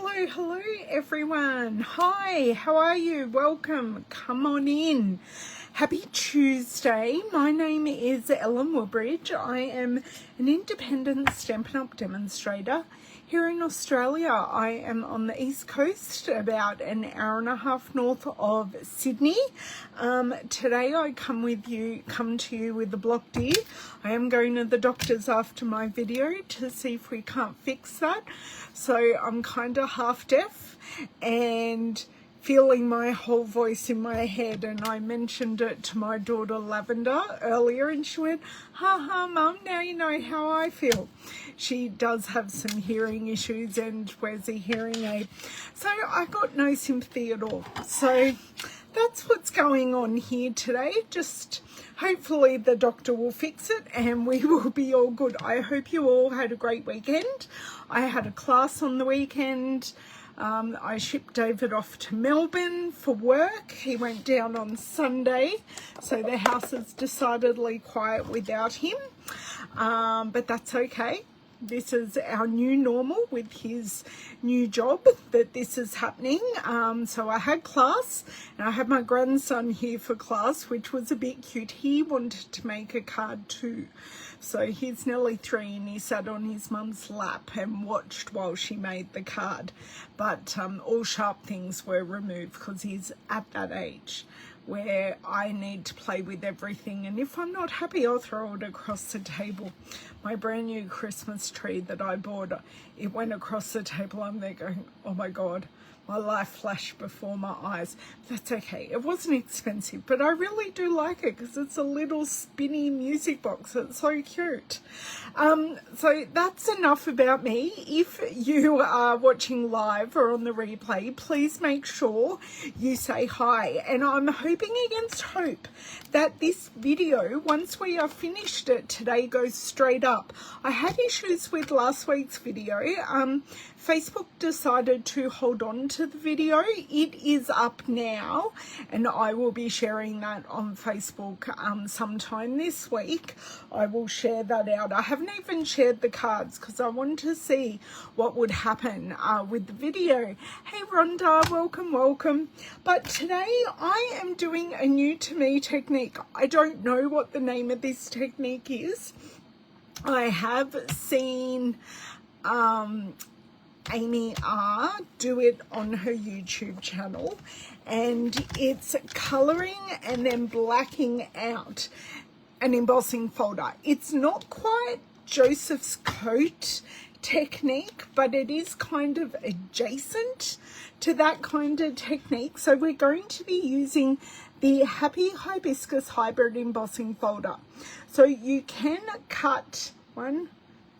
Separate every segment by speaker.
Speaker 1: Hello everyone. Hi, how are you? Welcome. Come on in. Happy Tuesday. My name is Woodbridge. I am an independent Stampin' Up! Demonstrator here in Australia. I am on the East Coast, about an hour and a half north of Sydney. Today I come to you with a blocked ear. I am going to the doctor's after my video to see if we can't fix that. So I'm kind of half deaf and feeling my whole voice in my head, and I mentioned it to my daughter Lavender earlier and she went, ha mum, now you know how I feel. She does have some hearing issues and wears a hearing aid, so I got no sympathy at all. So that's what's going on here today. Just hopefully the doctor will fix it and we will be all good. I hope you all had a great weekend. I had a class on the weekend. I shipped David off to Melbourne for work. He went down on Sunday, so the house is decidedly quiet without him, but that's okay. This is our new normal with his new job, that this is happening. So I had class and I had my grandson here for class, which was a bit cute. He wanted to make a card too. So he's nearly 3 and he sat on his mum's lap and watched while she made the card. But all sharp things were removed because he's at that age where I need to play with everything, and if I'm not happy I'll throw it across the table. My brand new Christmas tree that I bought, it went across the table. I'm there going, oh my god, my life flashed before my eyes. That's okay, it wasn't expensive, but I really do like it because it's a little spinny music box. It's so cute. So that's enough about me. If you are watching live or on the replay, please make sure you say hi, and I'm hoping against hope that this video, once we are finished it today, goes straight up. I had issues with last week's video. Facebook decided to hold on to the video. It is up now and I will be sharing that on Facebook sometime this week. I will share that out. I haven't even shared the cards because I wanted to see what would happen with the video. Hey Rhonda, welcome. But today I am doing a new to me technique. I don't know what the name of this technique is. I have seen Amy R do it on her YouTube channel, and it's colouring and then blacking out an embossing folder. It's not quite Joseph's coat technique, but it is kind of adjacent to that kind of technique. So we're going to be using the Happy Hibiscus hybrid embossing folder. So you can cut 1,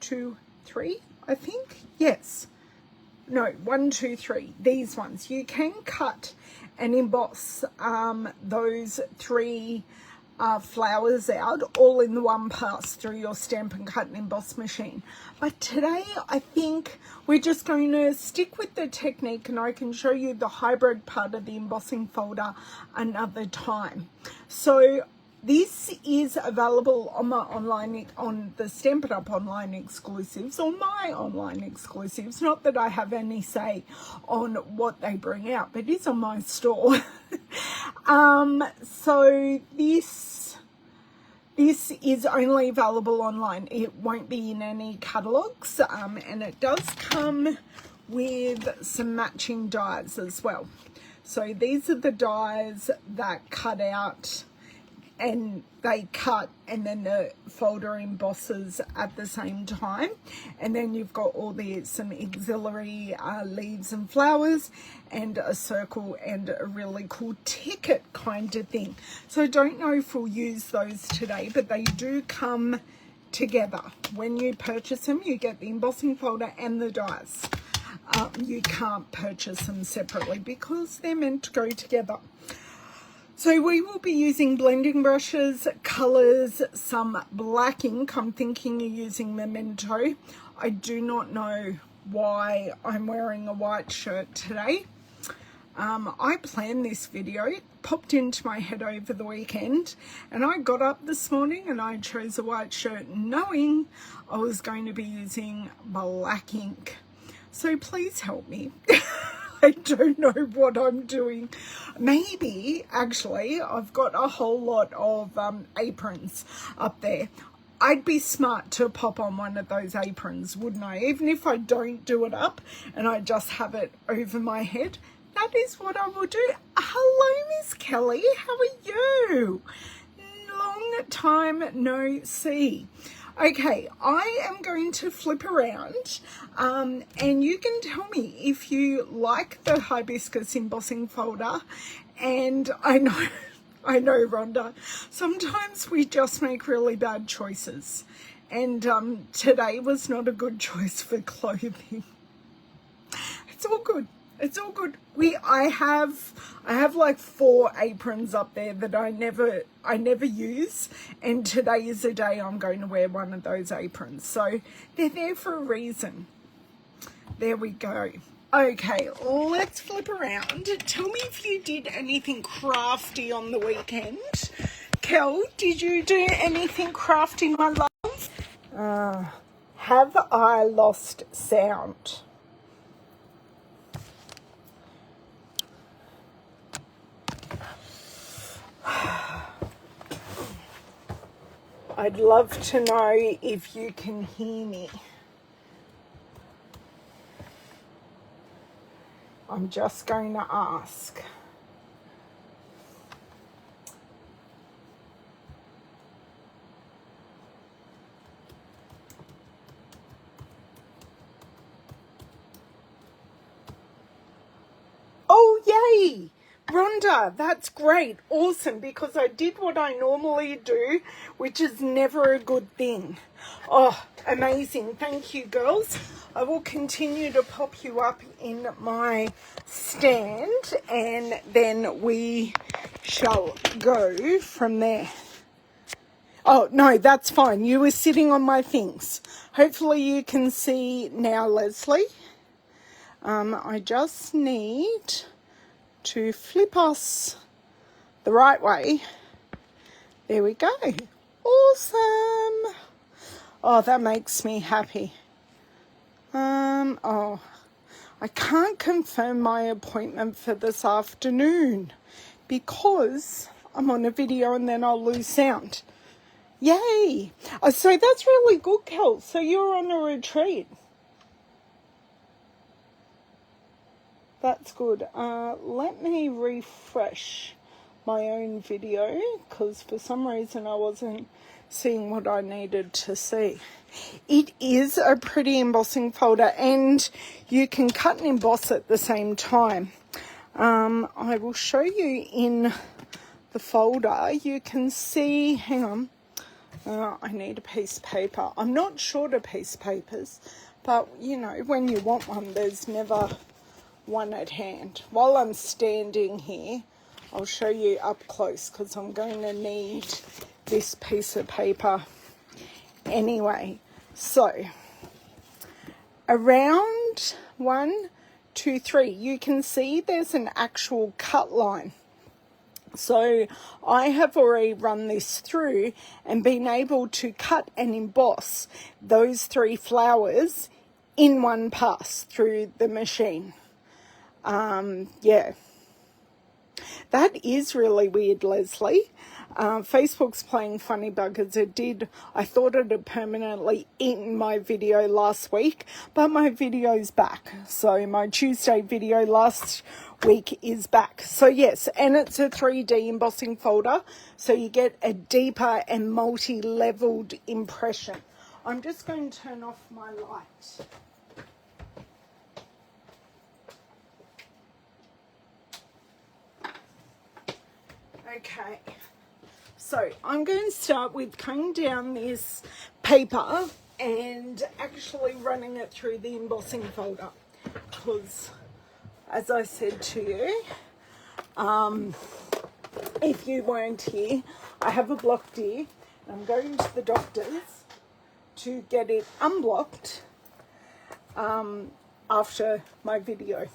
Speaker 1: 2, 3, I think, yes. No, 1, 2, 3, these ones. You can cut and emboss those 3 flowers out all in the one pass through your Stampin' Cut and Emboss machine. But today I think we're just going to stick with the technique, and I can show you the hybrid part of the embossing folder another time. So this is available on my online, on the Stampin' Up! Online exclusives, or my online exclusives. Not that I have any say on what they bring out, but it's on my store. So this is only available online. It won't be in any catalogs, and it does come with some matching dies as well. So these are the dies that cut out, and they cut and then the folder embosses at the same time, and then you've got all some auxiliary leaves and flowers and a circle and a really cool ticket kind of thing. So I don't know if we'll use those today, but they do come together. When you purchase them, you get the embossing folder and the dies. You can't purchase them separately because they're meant to go together. So we will be using blending brushes, colours, some black ink. I'm thinking of using Memento. I do not know why I'm wearing a white shirt today. I planned this video. It popped into my head over the weekend, and I got up this morning and I chose a white shirt knowing I was going to be using black ink. So please help me. I don't know what I'm doing. Maybe, actually, I've got a whole lot of aprons up there. I'd be smart to pop on one of those aprons, wouldn't I? Even if I don't do it up and I just have it over my head, that is what I will do. Hello, Miss Kelly. How are you? Long time no see. Okay, I am going to flip around and you can tell me if you like the Hibiscus embossing folder. And I know, Rhonda, sometimes we just make really bad choices. And today was not a good choice for clothing. It's all good. It's all good. I have like 4 aprons up there that I never use, and today is the day I'm going to wear one of those aprons. So they're there for a reason. There we go. Okay, let's flip around. Tell me if you did anything crafty on the weekend. Kel, did you do anything crafty, my love? Have I lost sound? I'd love to know if you can hear me. I'm just going to ask. Oh, yay! Rhonda, that's great. Awesome, because I did what I normally do, which is never a good thing. Oh, amazing. Thank you, girls. I will continue to pop you up in my stand, and then we shall go from there. Oh, no, that's fine. You were sitting on my things. Hopefully you can see now, Leslie. I just need to flip us the right way. There we go. Awesome. Oh, that makes me happy. Oh, I can't confirm my appointment for this afternoon because I'm on a video and then I'll lose sound. Yay. Oh, so that's really good, Kel. So you're on a retreat. That's good. Let me refresh my own video because for some reason I wasn't seeing what I needed to see. It is a pretty embossing folder and you can cut and emboss at the same time. I will show you in the folder. You can see, hang on, I need a piece of paper. I'm not short of piece of papers, but you know, when you want one, there's never one at hand. While I'm standing here, I'll show you up close because I'm going to need this piece of paper anyway. So around 1, 2, 3, you can see there's an actual cut line. So I have already run this through and been able to cut and emboss those 3 flowers in one pass through the machine. Yeah, that is really weird, Leslie. Facebook's playing funny buggers. I thought it had permanently eaten my video last week, but my video's back. So my Tuesday video last week is back. So yes, and it's a 3D embossing folder, so you get a deeper and multi-leveled impression. I'm just going to turn off my light. Okay, so I'm going to start with cutting down this paper and actually running it through the embossing folder because, as I said to you, if you weren't here, I have a blocked ear and I'm going to the doctor's to get it unblocked after my video.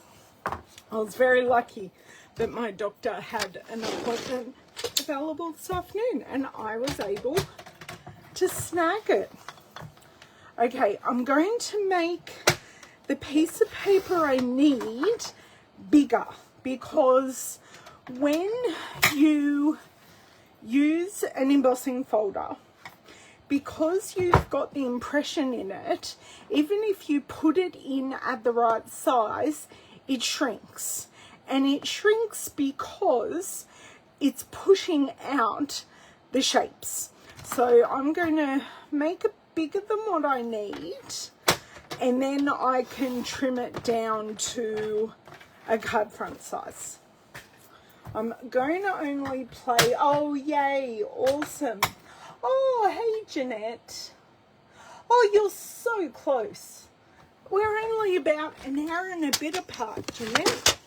Speaker 1: I was very lucky that my doctor had an appointment available this afternoon and I was able to snag it. Okay, I'm going to make the piece of paper I need bigger, because when you use an embossing folder, because you've got the impression in it, even if you put it in at the right size, it shrinks. And it shrinks because it's pushing out the shapes. So I'm going to make it bigger than what I need, and then I can trim it down to a card front size. I'm going to only play, oh yay, awesome. Oh, hey Jeanette. Oh, you're so close. We're only about an hour and a bit apart, Jeanette.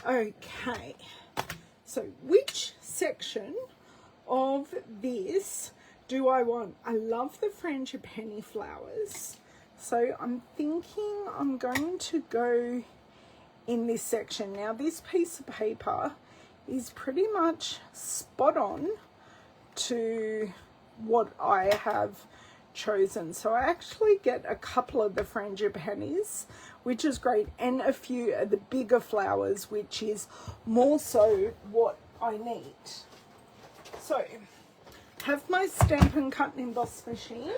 Speaker 1: Okay, so which section of this do I want? I love the frangipani flowers, so I'm thinking I'm going to go in this section. Now this piece of paper is pretty much spot on to what I have chosen. So I actually get a couple of the frangipanis, which is great, and a few of the bigger flowers, which is more so what I need. So have my Stampin' Cut and Emboss machine,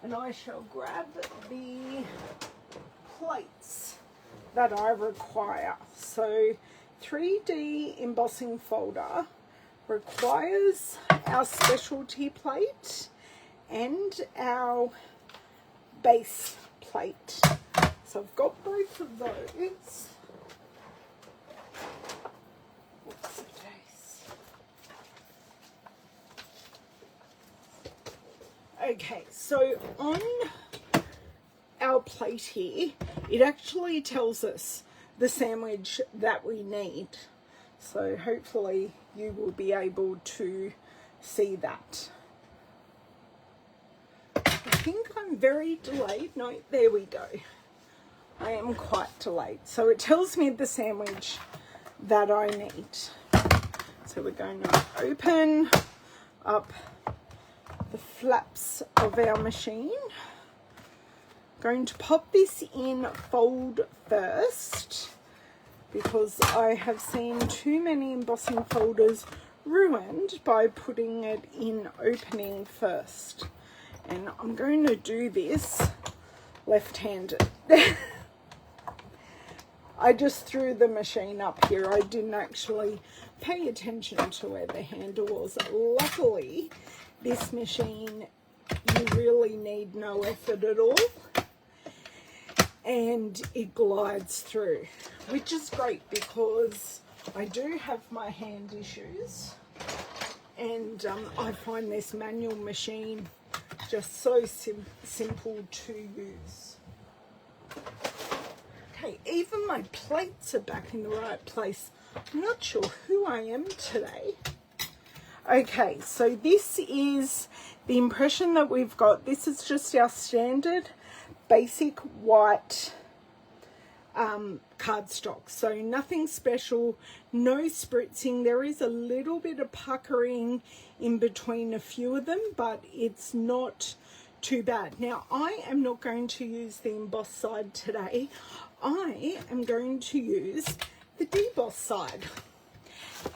Speaker 1: and I shall grab the plates that I require. So 3D embossing folder requires our specialty plate and our base plate. So I've got both of those. Okay, so on our plate here, it actually tells us the sandwich that we need. So hopefully you will be able to see that. I think I'm very delayed. No, there we go. I am quite delayed. So it tells me the sandwich that I need. So we're going to open up the flaps of our machine. Going to pop this in fold first, because I have seen too many embossing folders ruined by putting it in opening first. And I'm going to do this left-handed. I just threw the machine up here. I didn't actually pay attention to where the handle was. Luckily, this machine, you really need no effort at all, and it glides through, which is great because I do have my hand issues, and I find this manual machine just so simple to use. Okay, even my plates are back in the right place. I'm not sure who I am today. Okay, so this is the impression that we've got. This is just our standard basic white cardstock. So nothing special, no spritzing. There is a little bit of puckering in between a few of them, but it's not too bad. Now, I am not going to use the emboss side today. I am going to use the deboss side.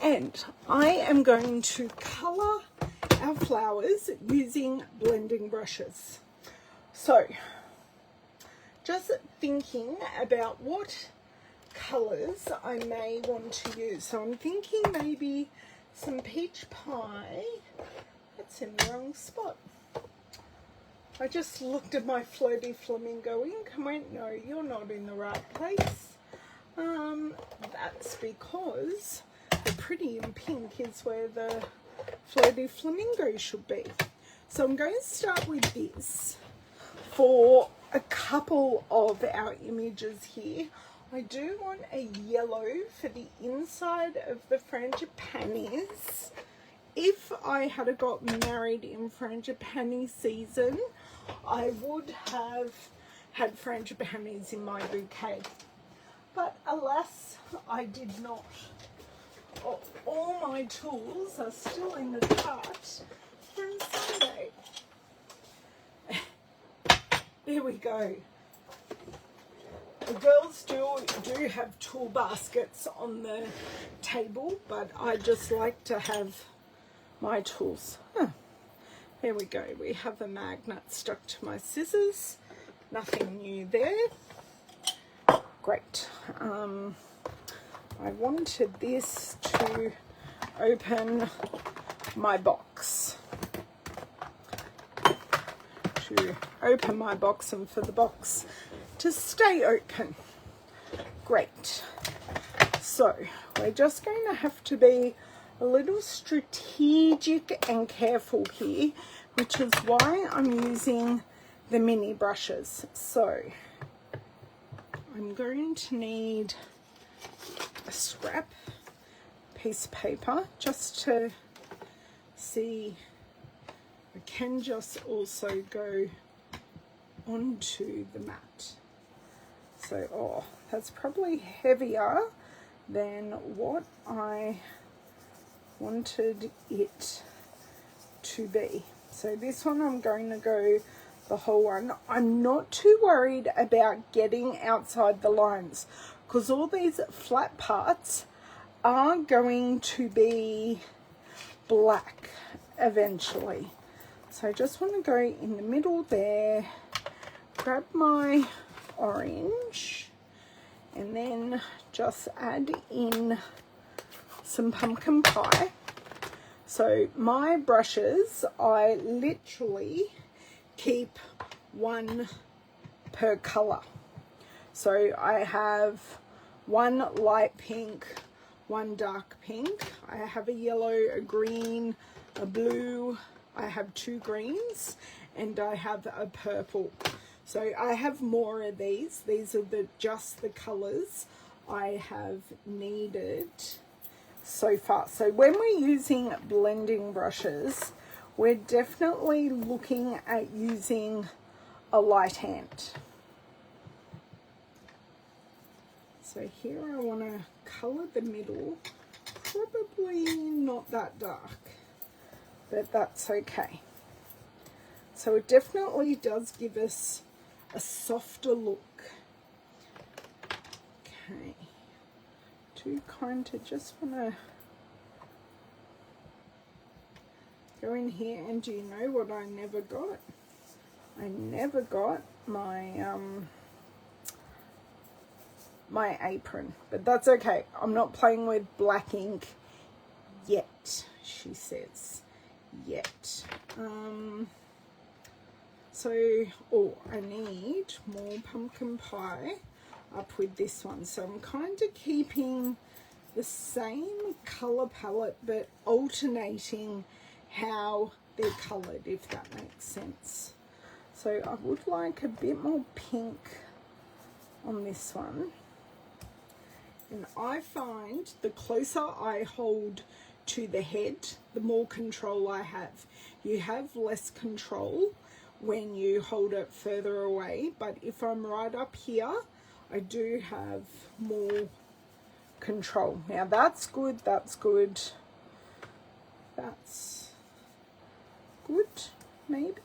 Speaker 1: And I am going to colour our flowers using blending brushes. So, just thinking about what colours I may want to use. So I'm thinking maybe some peach pie. That's in the wrong spot. I just looked at my floaty flamingo ink and went, no, you're not in the right place. That's because the pretty in pink is where the floaty flamingo should be. So I'm going to start with this for a couple of our images here. I do want a yellow for the inside of the frangipanis. If I had got married in frangipani season, I would have had frangipanis in my bouquet. But alas, I did not. All my tools are still in the cart from Sunday. There we go. The girls do have tool baskets on the table, but I just like to have my tools. There we go. We have a magnet stuck to my scissors. Nothing new there. Great. I wanted this to open my box. To open my box and for the box to stay open. Great. So we're just going to have to be a little strategic and careful here, which is why I'm using the mini brushes. So I'm going to need a scrap piece of paper just to see. I can just also go onto the mat. So, oh, that's probably heavier than what I wanted it to be. So this one I'm going to go the whole one. I'm not too worried about getting outside the lines because all these flat parts are going to be black eventually. So I just want to go in the middle there, grab my orange, and then just add in some pumpkin pie. So my brushes, I literally keep one per color. So I have one light pink, one dark pink. I have a yellow, a green, a blue. I have two greens, and I have a purple. So I have more of these. These are just the colors I have needed so far. So when we're using blending brushes, we're definitely looking at using a light hand. So here I want to color the middle, probably not that dark, but that's okay. So it definitely does give us a softer look. Okay, do kind of just want to go in here, and do you know what I never got? I never got my my apron, but that's okay. I'm not playing with black ink yet, she says. Yet. So, oh, I need more pumpkin pie up with this one. So I'm kind of keeping the same color palette, but alternating how they're colored, if that makes sense. So I would like a bit more pink on this one. And I find the closer I hold to the head, the more control I have. You have less control when you hold it further away, but if I'm right up here, I do have more control. Now that's good, that's good, that's good, maybe.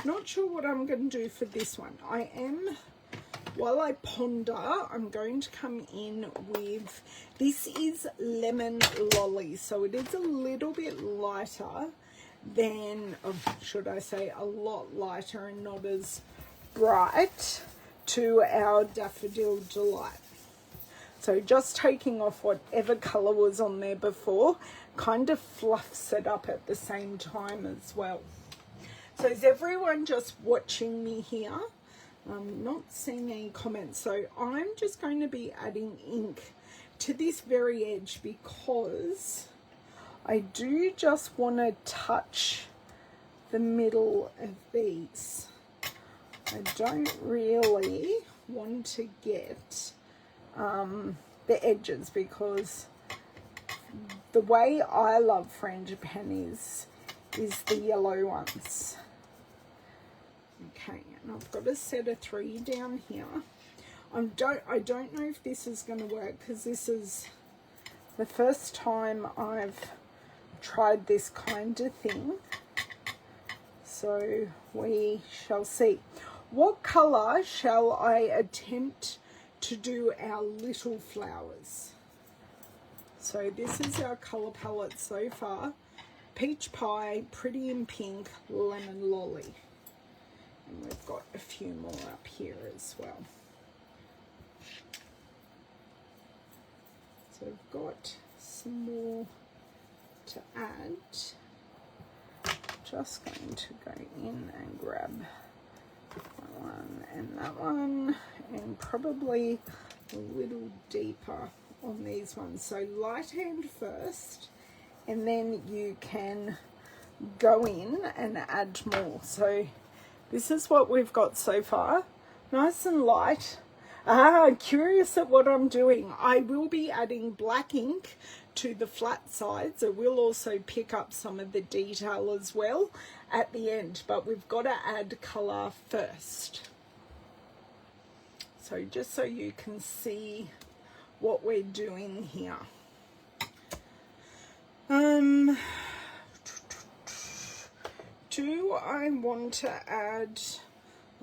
Speaker 1: Not sure what I'm going to do for this one. While I ponder, I'm going to come in with, this is Lemon Lolly, so it is a little bit lighter than, or should I say a lot lighter and not as bright to our Daffodil Delight. So just taking off whatever colour was on there before, kind of fluffs it up at the same time as well. So is everyone just watching me here? I'm not seeing any comments, so I'm just going to be adding ink to this very edge because I do just want to touch the middle of these. I don't really want to get the edges, because the way I love frangipani is the yellow ones. Okay, and I've got a set of 3 down here. I don't know if this is going to work, because this is the first time I've tried this kind of thing. So we shall see. what color shall I attempt to do our little flowers? So this is our color palette so far. Peach Pie, Pretty in Pink, Lemon Lolly. And we've got a few more up here as well. So I've got some more to add. Just going to go in and grab that one and that one, and probably a little deeper on these ones. So light hand first, and then you can go in and add more. So this is what we've got so far. Nice and light. Curious at what I'm doing. I will be adding black ink to the flat sides. I will also pick up some of the detail as well at the end, but we've got to add colour first. So just so you can see what we're doing here. Do I want to add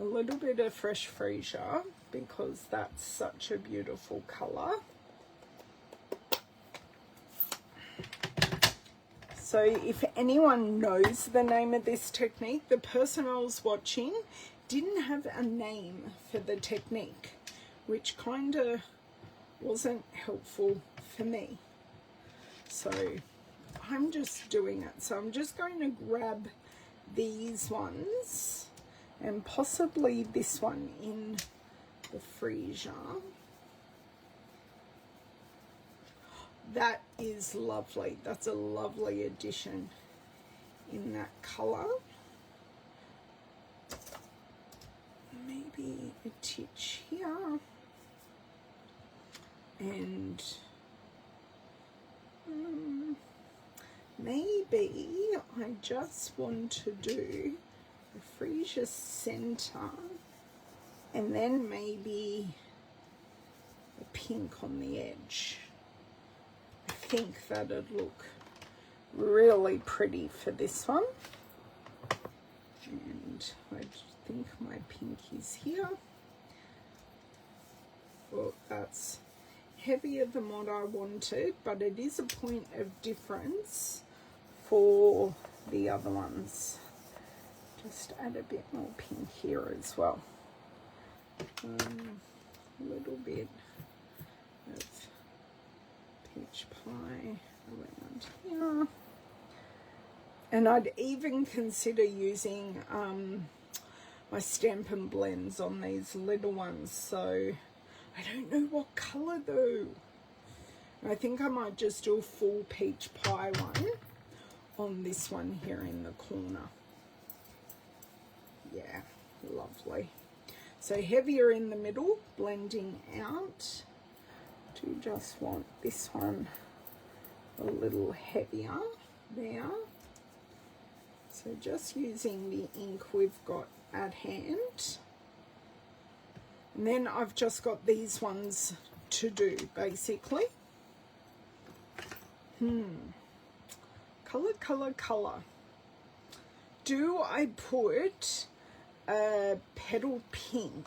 Speaker 1: a little bit of fresh freesia because that's such a beautiful colour? So if anyone knows the name of this technique, the person I was watching didn't have a name for the technique, which kind of wasn't helpful for me. So I'm just doing it. So I'm just going to grab these ones and possibly this one in the freesia. That is lovely. That's a lovely addition in that colour. Maybe a titch here. And maybe I just want to do the freesia centre and then maybe a pink on the edge. I think that'd look really pretty for this one. And I think my pink is here. Well, that's heavier than what I wanted, but it is a point of difference for the other ones. Just add a bit more pink here as well. A little bit of peach pie around here. And I'd even consider using my Stampin' blends on these little ones. So I don't know what colour though. I think I might just do a full peach pie one on this one here in the corner. Yeah, lovely. So heavier in the middle, blending out. Do just want this one a little heavier there. So just using the ink we've got at hand. And then I've just got these ones to do, basically. Colour, colour, colour. Do I put a petal pink?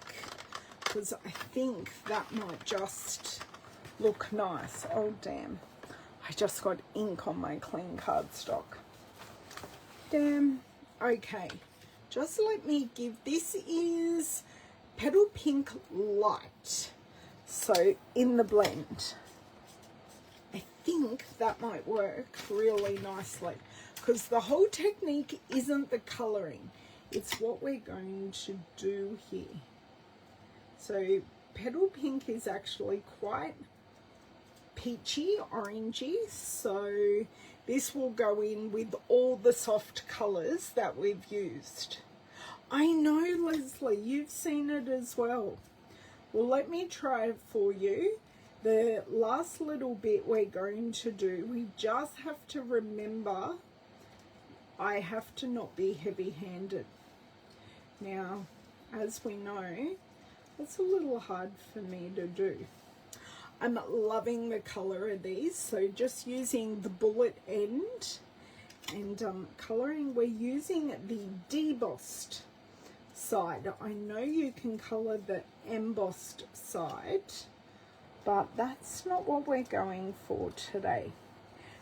Speaker 1: Because I think that might just look nice. Oh, damn. I just got ink on my clean cardstock. Damn. Okay. Just let me give, this is Petal Pink Light. So in the blend. I think that might work really nicely. Because the whole technique isn't the colouring. It's what we're going to do here. So Petal Pink is actually quite peachy, orangey. So this will go in with all the soft colours that we've used. I know, Leslie, you've seen it as well. Well, let me try it for you. The last little bit we're going to do, we just have to remember I have to not be heavy-handed. Now, as we know, it's a little hard for me to do. I'm loving the colour of these, so just using the bullet end and colouring. We're using the debossed side. I know you can colour the embossed side, but that's not what we're going for today.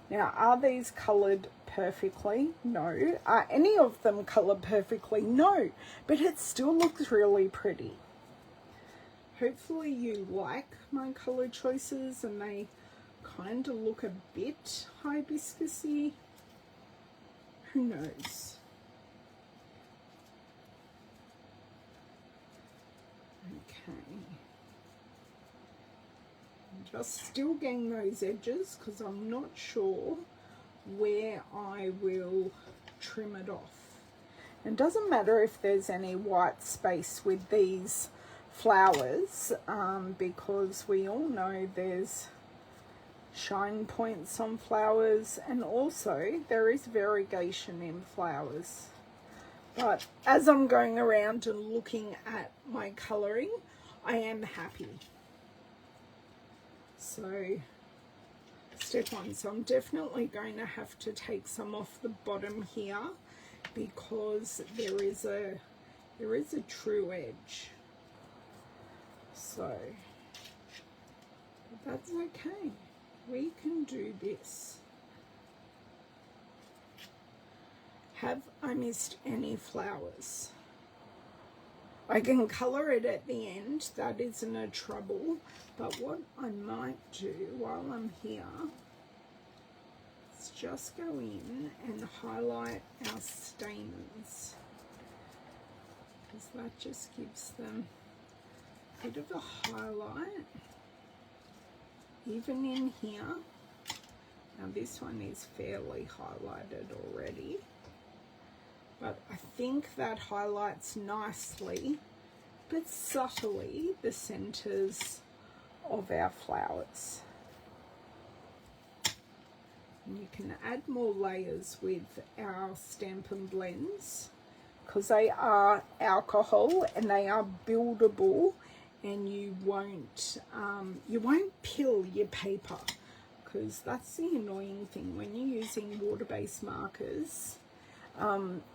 Speaker 1: Now, are these coloured perfectly? No. Are any of them coloured perfectly? No. But it still looks really pretty. Hopefully you like my colour choices and they kind of look a bit hibiscusy. Who knows? Okay. Just still getting those edges because I'm not sure where I will trim it off. It doesn't matter if there's any white space with these flowers because we all know there's shine points on flowers, and also there is variegation in flowers. But as I'm going around and looking at my colouring, I am happy. So step one, so I'm definitely going to have to take some off the bottom here because there is a true edge. So that's okay. We can do this. Have I missed any flowers? I can colour it at the end, that isn't a trouble, but what I might do while I'm here is just go in and highlight our stamens, because that just gives them a bit of a highlight. Even in here, now this one is fairly highlighted already, but I think that highlights nicely but subtly the centers of our flowers. And you can add more layers with our Stampin' blends because they are alcohol and they are buildable, and you won't pill your paper, because that's the annoying thing when you're using water-based markers.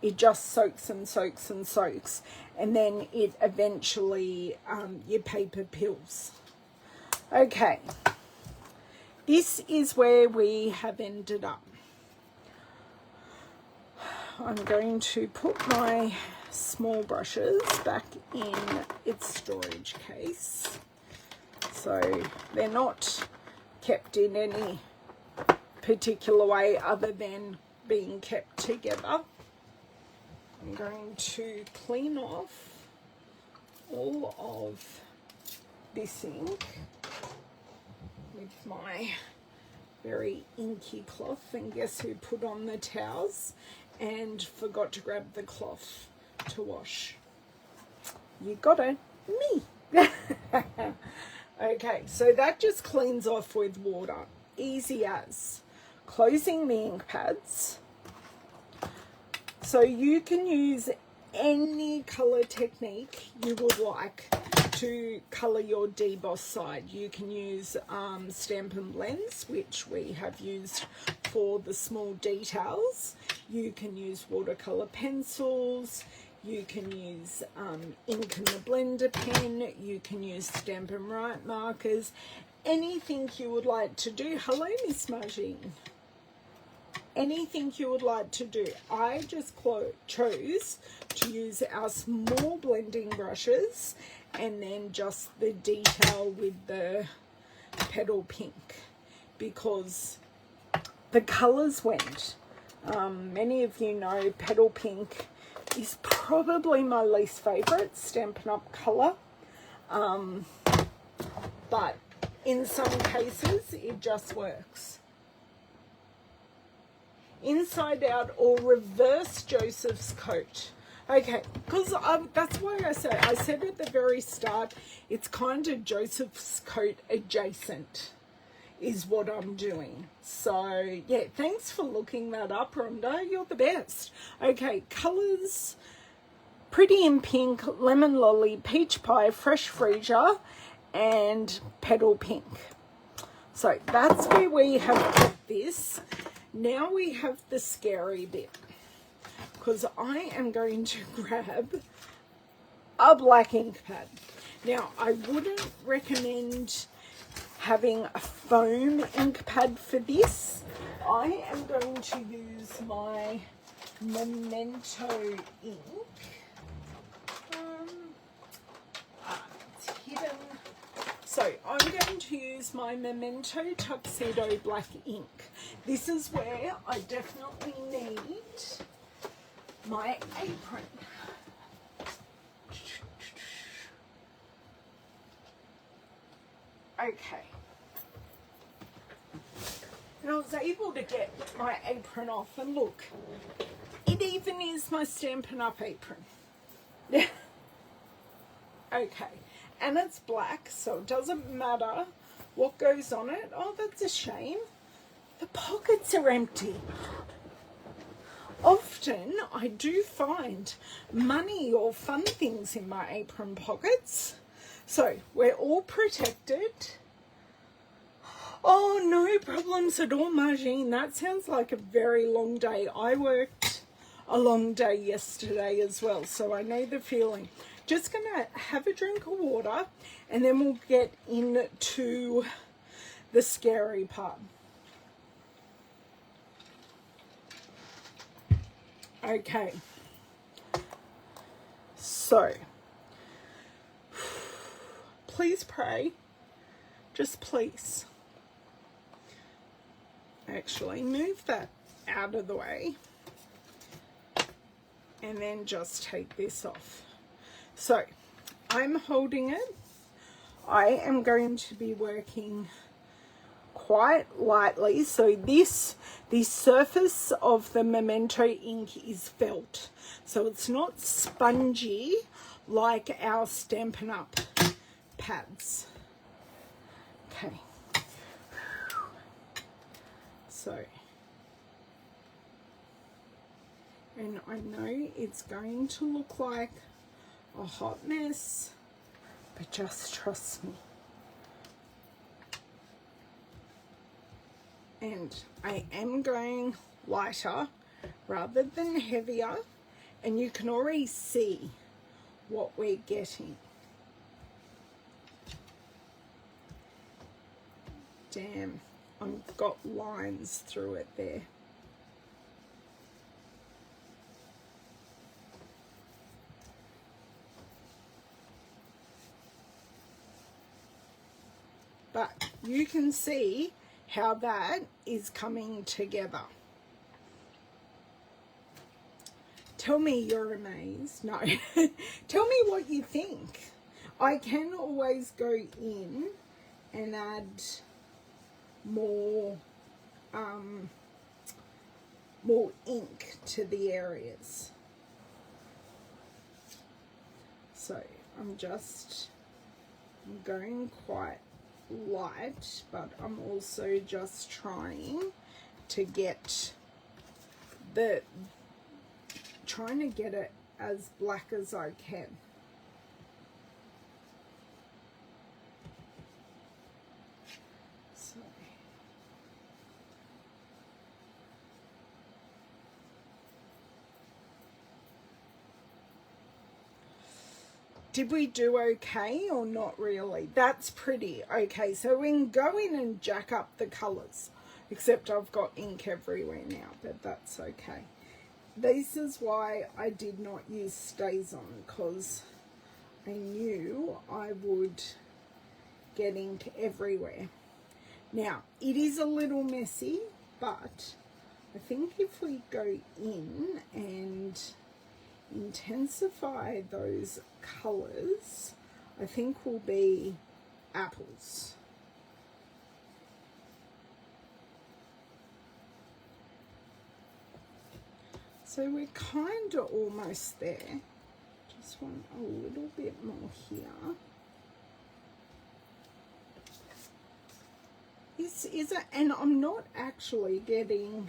Speaker 1: It just soaks and soaks and soaks, and then it eventually your paper pills. Okay, this is where we have ended up. I'm going to put my small brushes back in its storage case, so they're not kept in any particular way other than being kept together. I'm going to clean off all of this ink with my very inky cloth, and guess who put on the towels and forgot to grab the cloth to wash? You got it, me. Okay, so that just cleans off with water, easy as. Closing the ink pads. So you can use any colour technique you would like to colour your deboss side. You can use Stampin' blends, which we have used for the small details. You can use watercolour pencils. You can use ink in the blender pen. You can use Stampin' Write markers. Anything you would like to do. Hello, Miss Margine. Anything you would like to do. I just chose to use our small blending brushes and then just the detail with the petal pink because the colours went. Many of you know petal pink is probably my least favourite Stampin' Up colour, but in some cases it just works. Inside out or reverse Joseph's coat. Okay, because that's why I said at the very start, it's kind of Joseph's coat adjacent is what I'm doing. So yeah, thanks for looking that up, Rhonda. You're the best. Okay, colours: Pretty in Pink, Lemon Lolly, Peach Pie, Fresh Freesia, and Petal Pink. So that's where we have put this. Now we have the scary bit, because I am going to grab a black ink pad. Now, I wouldn't recommend having a foam ink pad for this. I am going to use my Memento ink. It's hidden. So I'm going to use my Memento Tuxedo Black ink. This is where I definitely need my apron. Okay. And I was able to get my apron off, and look, it even is my Stampin' Up! Apron. Okay, and it's black, so it doesn't matter what goes on it. Oh, that's a shame. The pockets are empty. Often I do find money or fun things in my apron pockets. So we're all protected. Oh, no problems at all, Margine. That sounds like a very long day. I worked a long day yesterday as well, so I know the feeling. Just going to have a drink of water, and then we'll get into the scary part. Okay. So, please pray. Just please. Actually, move that out of the way. And then just take this off. So, I'm holding it. I am going to be working quite lightly. So the surface of the Memento ink is felt. So it's not spongy like our Stampin' Up! Pads. Okay. So, and I know it's going to look like a hot mess, but just trust me. And I am going lighter rather than heavier, and you can already see what we're getting. Damn, I've got lines through it there. But you can see how that is coming together. Tell me you're amazed. No. Tell me what you think. I can always go in and add more ink to the areas. So I'm going quite light, but I'm also just trying to get it as black as I can. So did we do okay or not really? That's pretty. Okay, so we can go in and jack up the colours. Except I've got ink everywhere now, but that's okay. This is why I did not use StazOn, because I knew I would get ink everywhere. Now, it is a little messy, but I think if we go in and intensify those colours, I think will be apples. So we're kind of almost there. Just want a little bit more here. Is it, and I'm not actually getting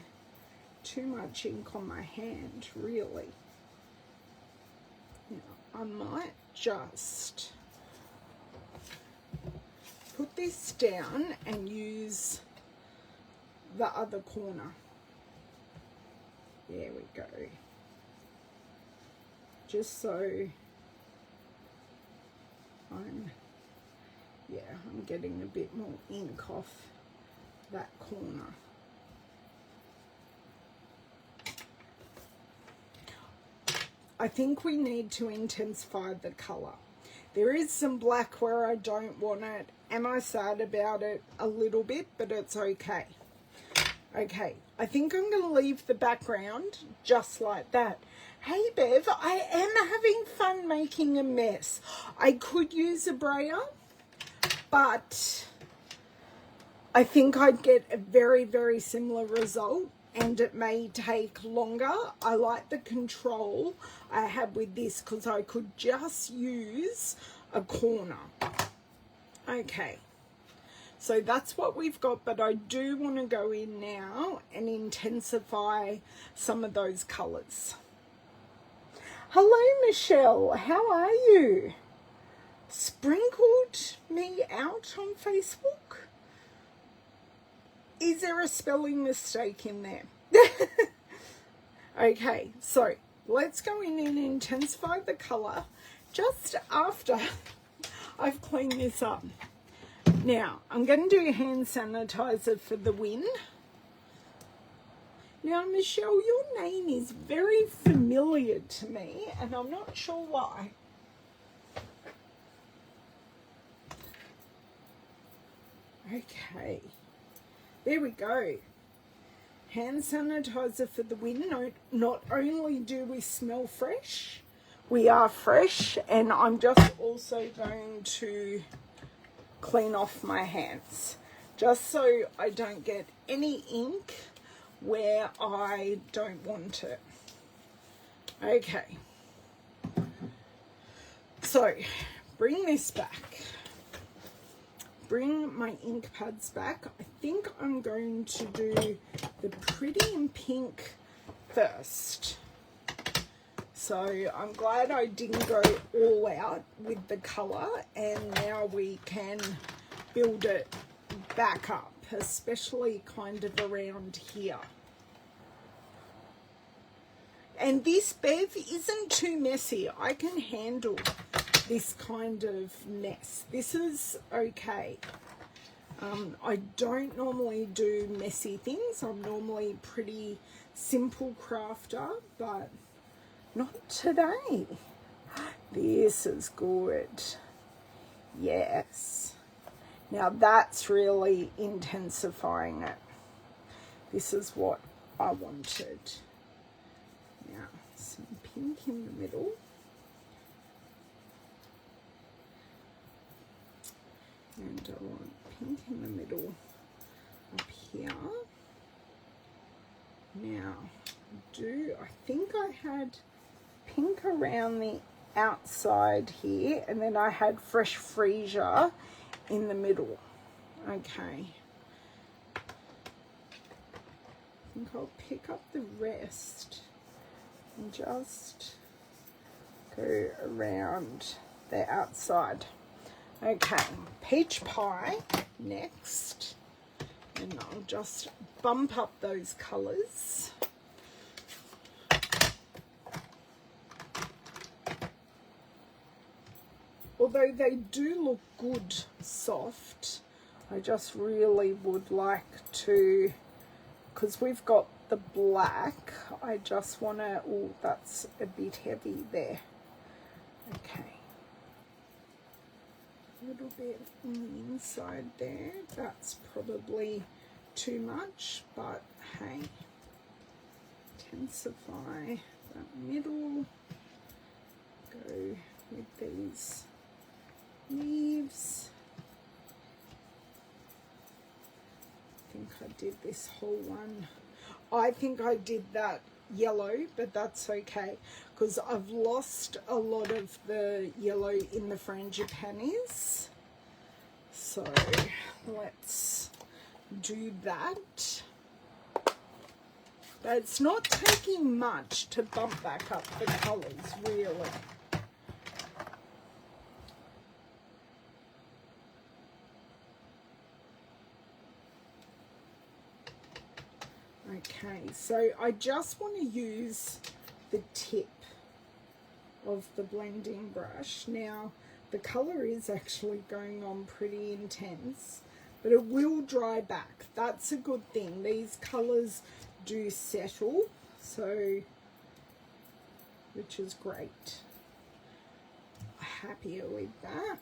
Speaker 1: too much ink on my hand, really. I might just put this down and use the other corner. There we go. Just so I'm getting a bit more ink off that corner. I think we need to intensify the colour. There is some black where I don't want it. Am I sad about it? A little bit, but it's okay. Okay, I think I'm going to leave the background just like that. Hey Bev, I am having fun making a mess. I could use a brayer, but I think I'd get a very, very similar result, and it may take longer. I like the control I have with this because I could just use a corner. Okay, so that's what we've got, but I do want to go in now and intensify some of those colours. Hello Michelle, how are you? Sprinkled me out on Facebook? Is there a spelling mistake in there? Okay, so let's go in and intensify the colour just after I've cleaned this up. Now, I'm going to do hand sanitizer for the win. Now, Michelle, your name is very familiar to me, and I'm not sure why. Okay, there we go. Hand sanitizer for the win. Not only do we smell fresh, we are fresh, and I'm just also going to clean off my hands just so I don't get any ink where I don't want it. Okay, so bring this back. Bring my ink pads back. I think I'm going to do the pretty in pink first. So I'm glad I didn't go all out with the colour, and now we can build it back up, especially kind of around here. And this, Bev, isn't too messy. I can handle this kind of mess. This is okay. I don't normally do messy things. I'm normally pretty simple crafter, but not today. This is good. Yes. Now that's really intensifying it. This is what I wanted. Now, some pink in the middle. And I want pink in the middle up here. Now, I think I had pink around the outside here, and then I had fresh freesia in the middle. Okay. I think I'll pick up the rest and just go around the outside. Okay, peach pie next, and I'll just bump up those colours. Although they do look good soft, I just really would like to, because we've got the black, I just want to, oh, that's a bit heavy there. Okay. A little bit on the inside there. That's probably too much, but hey, intensify that middle. Go with these leaves. I think I did this whole one. I think I did that yellow, but that's okay because I've lost a lot of the yellow in the frangipanis. So let's do that. But it's not taking much to bump back up the colours, really. Okay, so I just want to use the tip of the blending brush. Now, the colour is actually going on pretty intense, but it will dry back. That's a good thing. These colours do settle, so, which is great. Happier with that.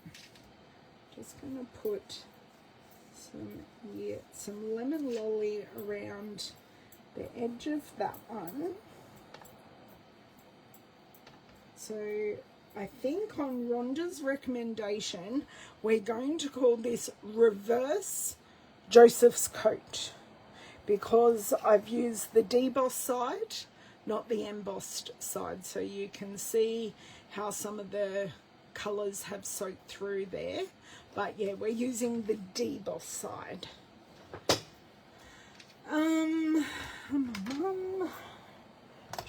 Speaker 1: Just going to put some lemon lolly around the edge of that one. So I think on Rhonda's recommendation, we're going to call this Reverse Joseph's Coat, because I've used the debossed side, not the embossed side, so you can see how some of the colours have soaked through there. But yeah, we're using the debossed side.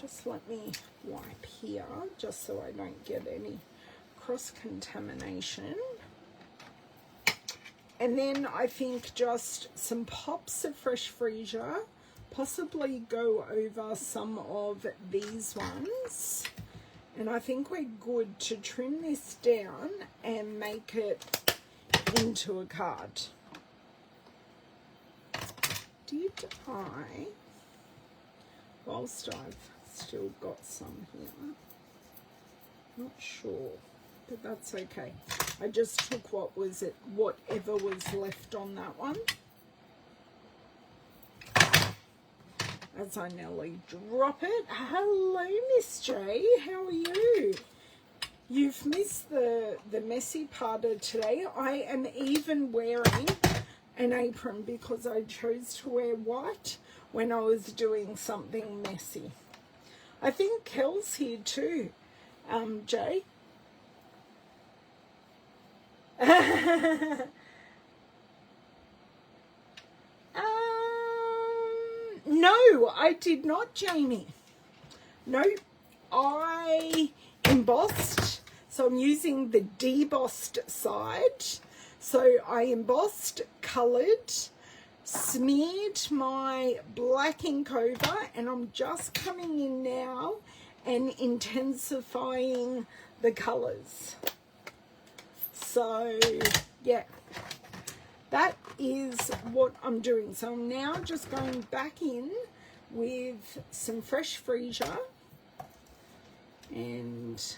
Speaker 1: Just let me wipe here, just so I don't get any cross-contamination. And then I think just some pops of fresh freesia, possibly go over some of these ones. And I think we're good to trim this down and make it into a card. Did I, whilst I've still got some here, not sure, but that's okay. I just took whatever was left on that one. As I nearly drop it. Hello, Miss J. How are you? You've missed the messy part of today. I am even wearing an apron because I chose to wear white when I was doing something messy. I think Kel's here too, Jay. No, I did not, Jamie. No, I embossed. So I'm using the debossed side. So I embossed, coloured, smeared my black ink over, and I'm just coming in now and intensifying the colours. So, yeah. That is what I'm doing. So I'm now just going back in with some fresh freesia and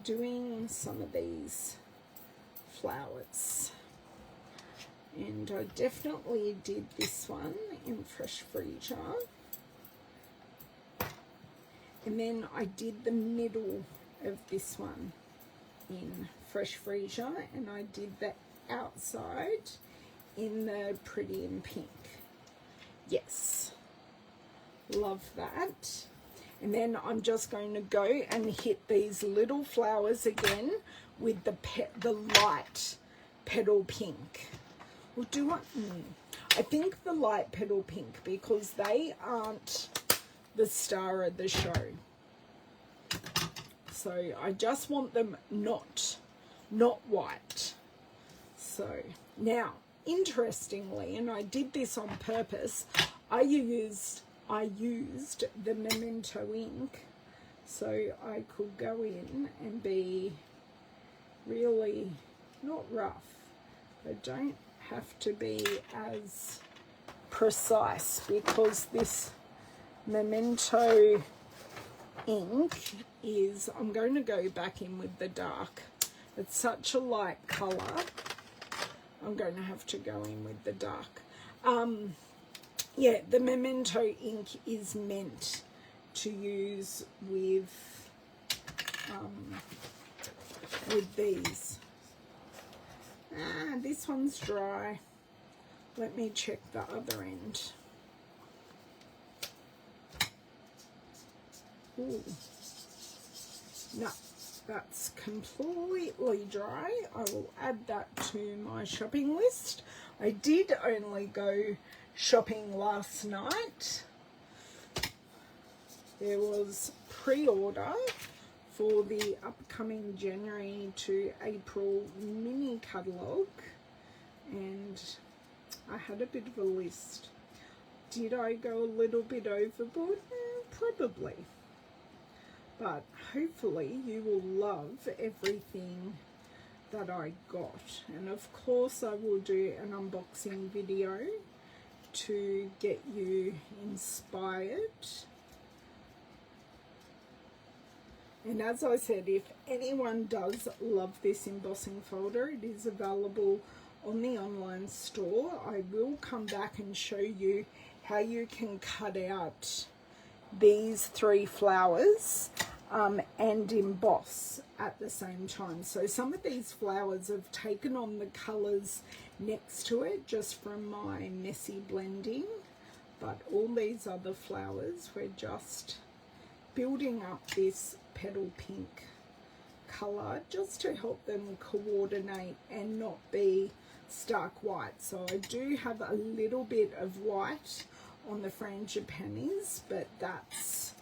Speaker 1: doing some of these flowers. And I definitely did this one in fresh freesia. And then I did the middle of this one in fresh freesia, and I did the outside in the pretty in pink. Yes, love that. And then I'm just going to go and hit these little flowers again with the light petal pink. Well, I think the light petal pink, because they aren't the star of the show. So I just want them not white. So now, interestingly, and I did this on purpose, I used the Memento ink, so I could go in and be really not rough. I don't have to be as precise, because this Memento ink is, I'm going to go back in with the dark. It's such a light colour. I'm going to have to go in with the dark. Yeah, the Memento ink is meant to use with these. This one's dry. Let me check the other end. Ooh. No, that's completely dry. I will add that to my shopping list. I did only go shopping last night. There was pre-order for the upcoming January to April mini catalogue, and I had a bit of a list. Did I go a little bit overboard? Probably. but hopefully you will love everything that I got. And of course I will do an unboxing video to get you inspired. And as I said, if anyone does love this embossing folder, it is available on the online store. I will come back and show you how you can cut out these 3 flowers and emboss at the same time. So some of these flowers have taken on the colours next to it just from my messy blending, but all these other flowers, we're just building up this petal pink colour just to help them coordinate and not be stark white. So I do have a little bit of white on the frangipanis, but that's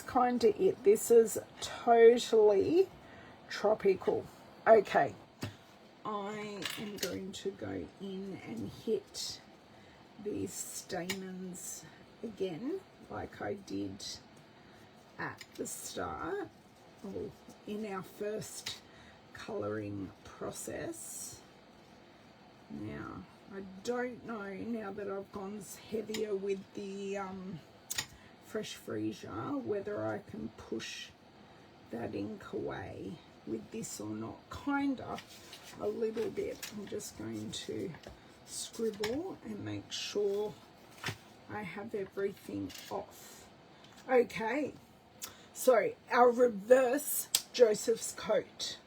Speaker 1: kind of it. This is totally tropical. Okay, I am going to go in and hit these stamens again like I did at the start, or in our first colouring process. Now, I don't know, now that I've gone heavier with the fresh freesia, whether I can push that ink away with this or not. Kinda, a little bit. I'm just going to scribble and make sure I have everything off. Okay, so our reverse Joseph's coat.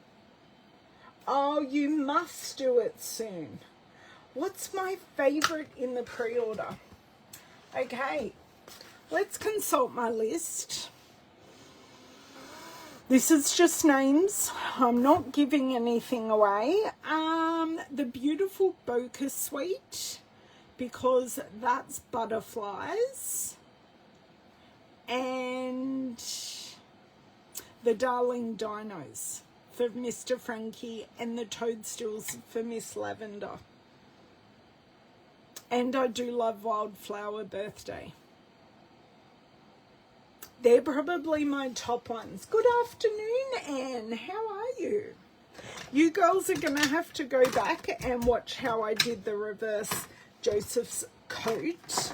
Speaker 1: Oh, you must do it soon. What's my favorite in the pre-order? Okay, let's consult my list. This is just names. I'm not giving anything away. The beautiful bokeh suite, because that's butterflies. And the Darling Dinos for Mr. Frankie, and the toadstools for Miss Lavender. And I do love Wildflower Birthday. They're probably my top ones. Good afternoon, Anne. How are you? You girls are going to have to go back and watch how I did the reverse Joseph's coat.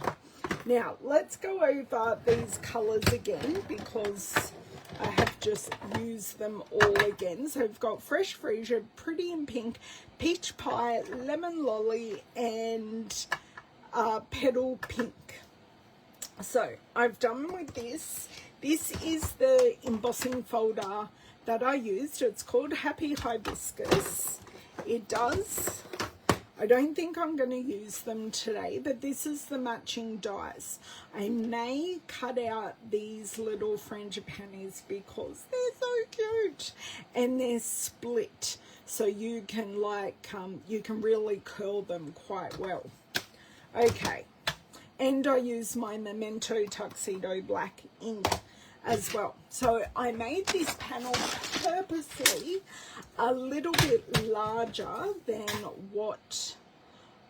Speaker 1: Now, let's go over these colours again, because I have just used them all again. So we've got Fresh Freesia, Pretty in Pink, Peach Pie, Lemon Lolly, and Petal Pink. So I've done with this. This is the embossing folder that I used. It's called Happy Hibiscus. It does, I don't think I'm going to use them today, but this is the matching dies. I may cut out these little frangipanis because they're so cute, and they're split, so you can you can really curl them quite well. Okay, and I use my Memento Tuxedo Black ink as well. So I made this panel purposely a little bit larger than what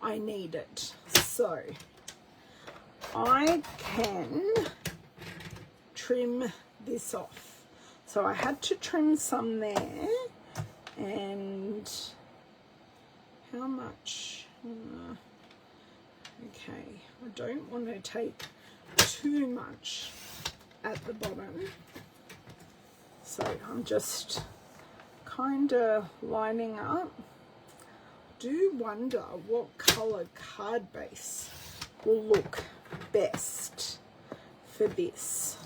Speaker 1: I needed. So I can trim this off. So I had to trim some there. And how much? Okay, I don't want to take too much at the bottom, so I'm just kind of lining up. Do wonder what color card base will look best for this.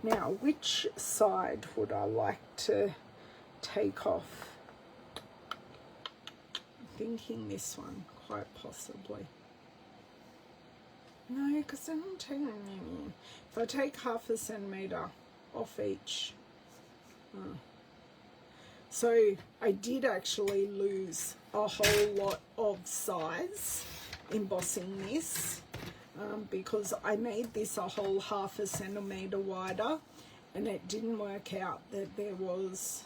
Speaker 1: Now, which side would I like to take off? I'm thinking this one, quite possibly. No, because then I'm taking, if I take 1/2 centimetre off each. So I did actually lose a whole lot of size embossing this, because I made this a whole 1/2 centimetre wider, and it didn't work out that there was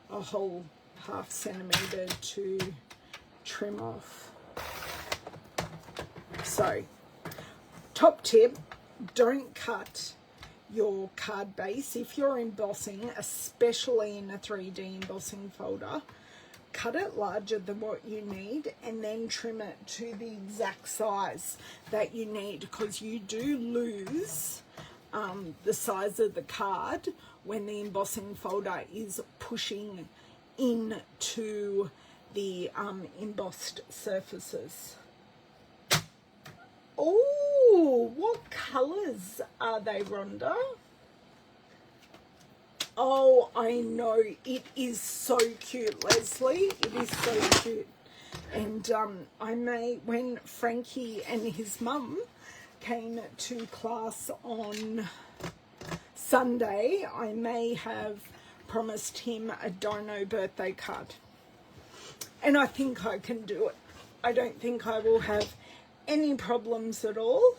Speaker 1: a whole 1/2 centimetre to trim off. So, top tip, don't cut your card base, if you're embossing, especially in a 3D embossing folder, cut it larger than what you need and then trim it to the exact size that you need, because you do lose the size of the card when the embossing folder is pushing into the embossed surfaces. Oh, what colours are they, Rhonda? Oh, I know. It is so cute, Leslie. It is so cute. And I may, when Frankie and his mum came to class on Sunday, I may have promised him a dino birthday card. And I think I can do it. I don't think I will have any problems at all.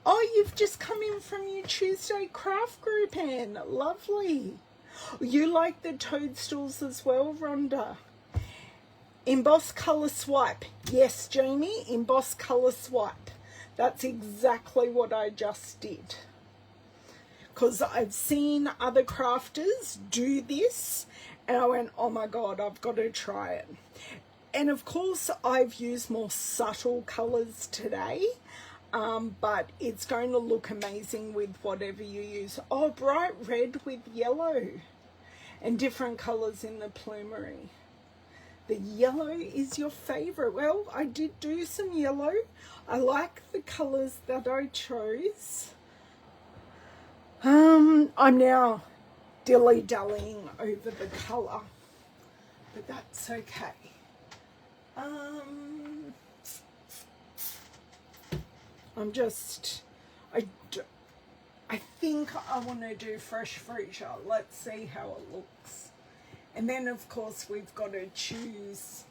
Speaker 1: Oh, you've just come in from your Tuesday craft group, Anne. Lovely. You like the toadstools as well, Rhonda? Emboss colour swipe. Yes, Jamie, emboss colour swipe. That's exactly what I just did. Because I've seen other crafters do this, and I went, oh my God, I've got to try it. And of course, I've used more subtle colours today, but it's going to look amazing with whatever you use. Oh, bright red with yellow and different colours in the plumery. The yellow is your favourite. Well, I did do some yellow. I like the colours that I chose. I'm now dilly-dallying over the colour, but that's okay. I think I want to do fresh freezer. Let's see how it looks. And then of course we've got to choose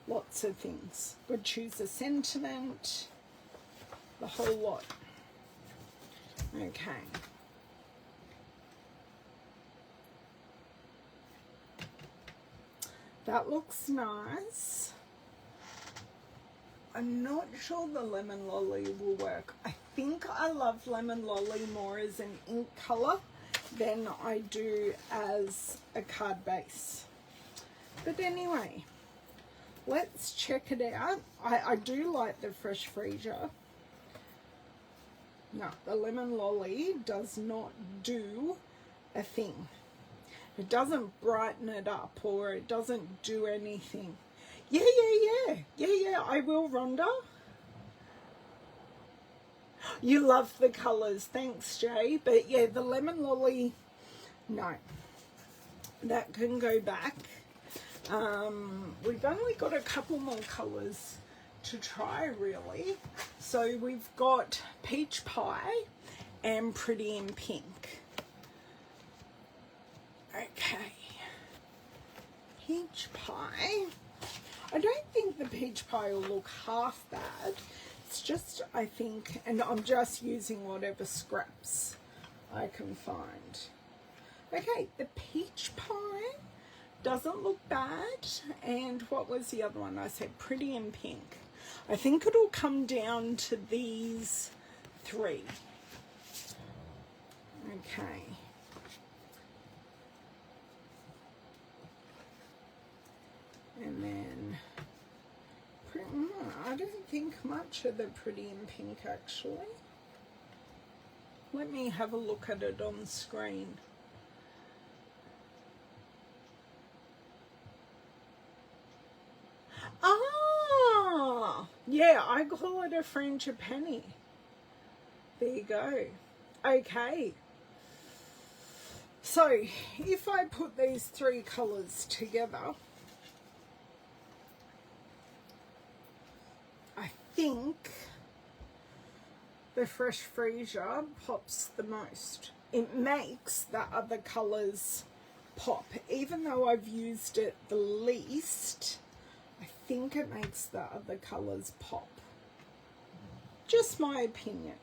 Speaker 1: lots of things. We'll choose a sentiment, the whole lot. Okay. That looks nice. I'm not sure the lemon lolly will work. I think I love lemon lolly more as an ink colour than I do as a card base. But anyway, let's check it out. I do like the fresh freezer. No, the lemon lolly does not do a thing. It doesn't brighten it up, or it doesn't do anything. Yeah, I will, Rhonda. You love the colours. Thanks, Jay. But yeah, the lemon lolly, no. That can go back. We've only got a couple more colours to try, really. So we've got peach pie and pretty in pink. Okay. Peach pie. I don't think the peach pie will look half bad. It's just, I think, and I'm just using whatever scraps I can find. Okay, the peach pie doesn't look bad. And what was the other one? I said pretty in pink. I think it'll come down to these three. Okay. And then, I don't think much of the pretty in pink actually. Let me have a look at it on screen. Ah, yeah, I call it a frangipani. There you go. Okay. So, if I put these three colours together, I think the fresh freezer pops the most. It makes the other colours pop. Even though I've used it the least, I think it makes the other colours pop. Just my opinion.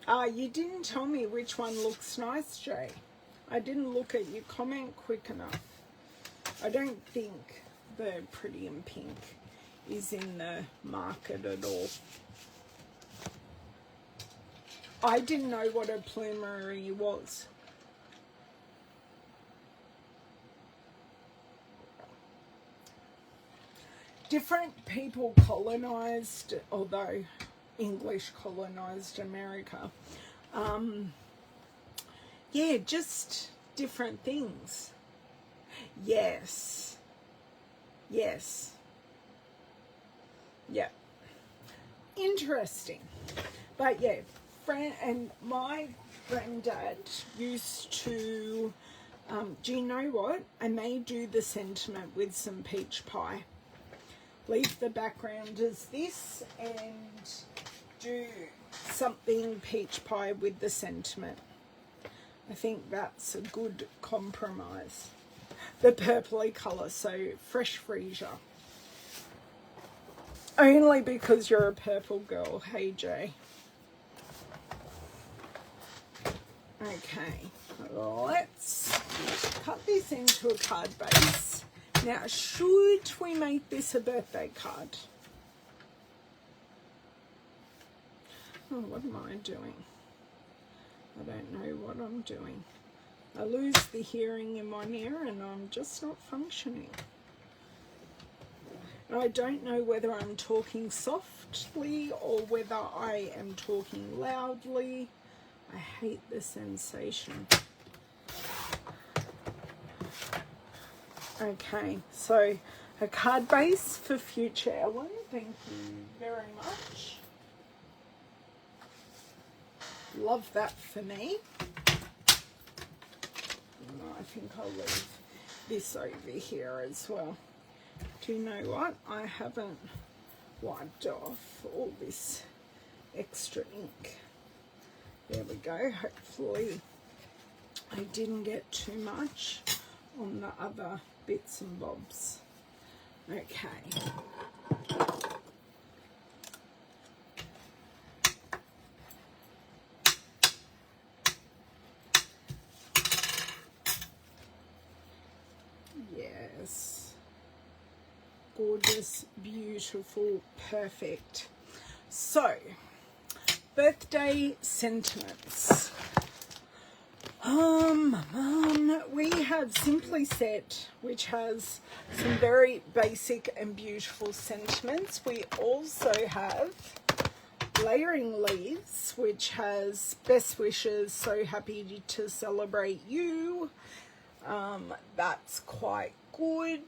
Speaker 1: You didn't tell me which one looks nice, Jay. I didn't look at your comment quick enough. I don't think they're pretty in pink. is in the market at all. I didn't know what a plumerie was. Different people colonized, although English colonized America. Yeah, just different things. Yes. Yes. Yeah. Interesting. But yeah, my granddad used to, do you know what? I may do the sentiment with some peach pie. Leave the background as this and do something peach pie with the sentiment. I think that's a good compromise. The purpley colour, so fresh freesia. Only because you're a purple girl, hey Jay. Okay, let's cut this into a card base. Now, should we make this a birthday card? Oh, what am I doing? I don't know what I'm doing. I lose the hearing in one ear and I'm just not functioning. And I don't know whether I'm talking softly or whether I am talking loudly. I hate the sensation. Okay, so a card base for future Ellen. Thank you very much. Love that for me. I think I'll leave this over here as well. Do you know what? I haven't wiped off all this extra ink. There we go. Hopefully I didn't get too much on the other bits and bobs. Okay. Yes. Gorgeous, beautiful, perfect. So, birthday sentiments. We have Simply Set, which has some very basic and beautiful sentiments. We also have Layering Leaves, which has best wishes, so happy to celebrate you. That's quite good.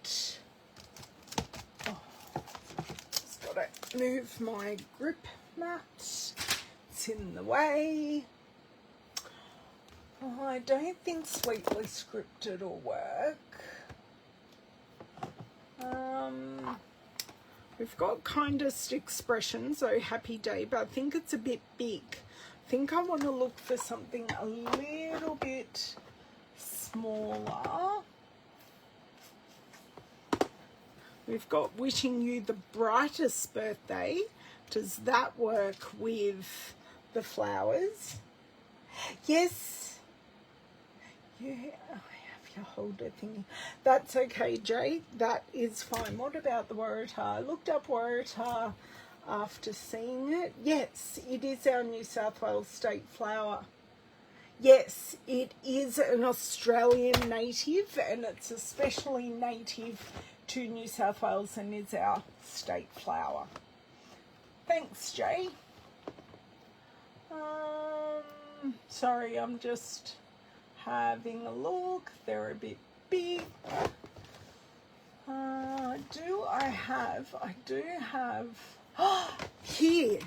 Speaker 1: Oh, just gotta move my grip mat. It's in the way. Oh, I don't think Sweetly Scripted will work. We've got Kindest Expression, so Happy Day, but I think it's a bit big. I think I want to look for something a little bit smaller. We've got Wishing You the Brightest Birthday. Does that work with the flowers? Yes. Yeah, I have your holder thingy. That's okay, Jay. That is fine. What about the Waratah? I looked up Waratah after seeing it. Yes, it is our New South Wales state flower. Yes, it is an Australian native, and it's especially native to New South Wales and is our state flower. Thanks, Jay. Sorry, I'm just having a look. They're a bit big. I do have here,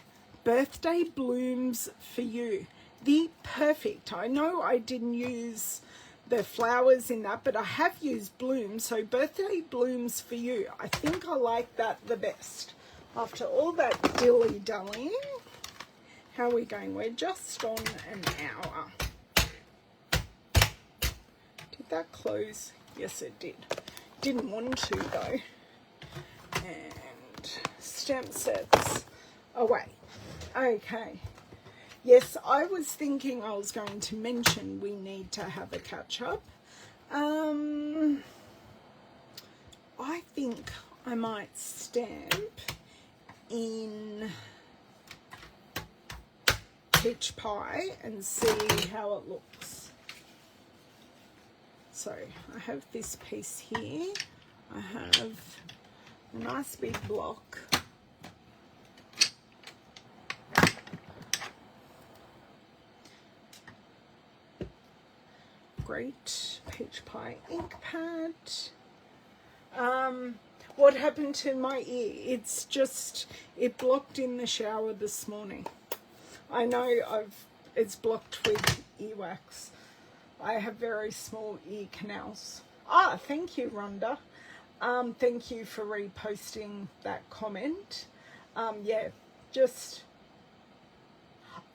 Speaker 1: Birthday Blooms for You. The perfect. I know I didn't use the flowers in that, but I have used blooms, so Birthday Blooms for You. I think I like that the best. After all that dilly-dallying, how are we going? We're just on an hour. Did that close? Yes, it did. Didn't want to, though. And stamp sets away. Okay. Yes, I was thinking I was going to mention we need to have a catch-up. I think I might stamp in peach pie and see how it looks. So I have this piece here. I have a nice big block. Great peach pie ink pad. What happened to my ear? It blocked in the shower this morning. I know it's blocked with earwax. I have very small ear canals. Thank you, Rhonda. Thank you for reposting that comment. Yeah, just...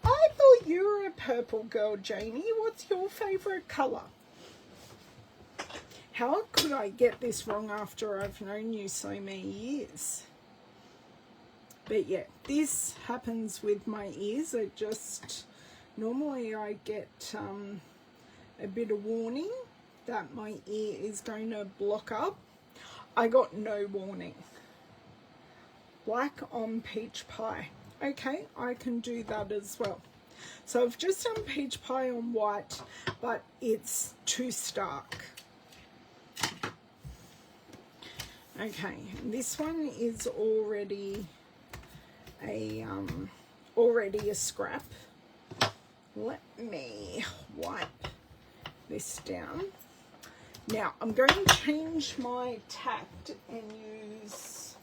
Speaker 1: I thought you were a purple girl, Janie. What's your favourite colour? How could I get this wrong after I've known you so many years? But yeah, this happens with my ears. Normally I get a bit of warning that my ear is going to block up. I got no warning. Black on peach pie. Okay, I can do that as well. So I've just done peach pie on white, but it's too stark. Okay, this one is already a scrap. Let me wipe this down. Now I'm going to change my tact and use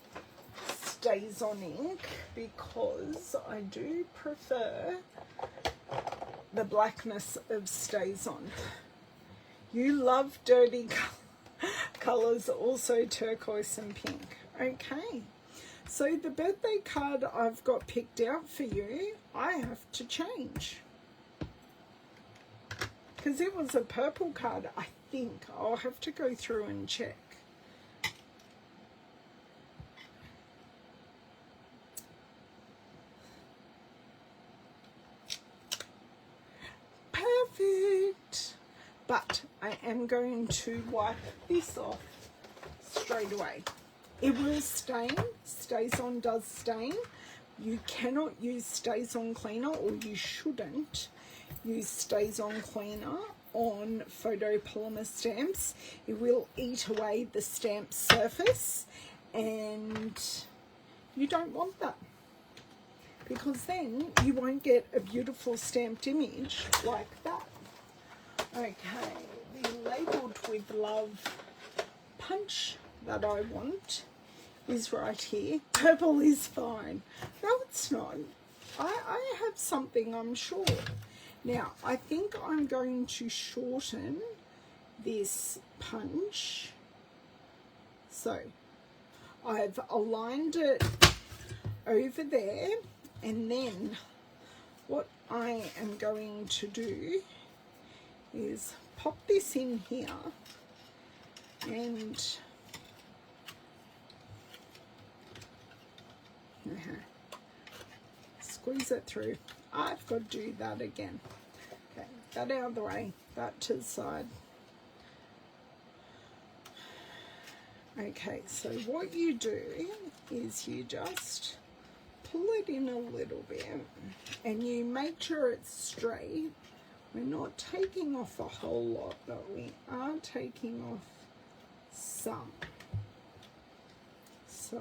Speaker 1: Stays On ink because I do prefer the blackness of Stays On. You love dirty colours, also turquoise and pink. Okay, so the birthday card I've got picked out for you, I have to change. Because it was a purple card, I think. I'll have to go through and check. Perfect. But I am going to wipe this off straight away. It will stain. Stays On does stain. You cannot use Stays On cleaner, or you shouldn't use Stays On cleaner on photopolymer stamps. It will eat away the stamp surface, and you don't want that, because then you won't get a beautiful stamped image like that. Okay, the labelled with love punch that I want is right here. Purple is fine. No, it's not. I have something, I'm sure. Now, I think I'm going to shorten this punch. So, I've aligned it over there, and then what I am going to do is pop this in here and squeeze it through. I've got to do that again. Okay, that out of the way, that to the side. Okay, so what you do is you just pull it in a little bit and you make sure it's straight. We're not taking off a whole lot, but we are taking off some. So,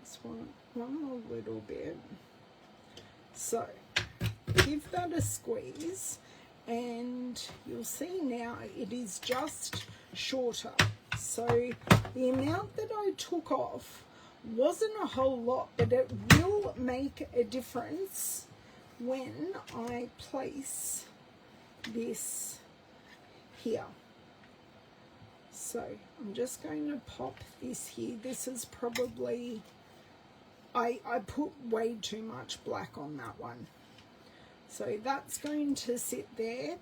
Speaker 1: just want one more little bit. So, give that a squeeze and you'll see now it is just shorter. So, the amount that I took off wasn't a whole lot, but it will make a difference when I place this here. So I'm just going to pop this here. This is probably, I put way too much black on that one. So that's going to sit there.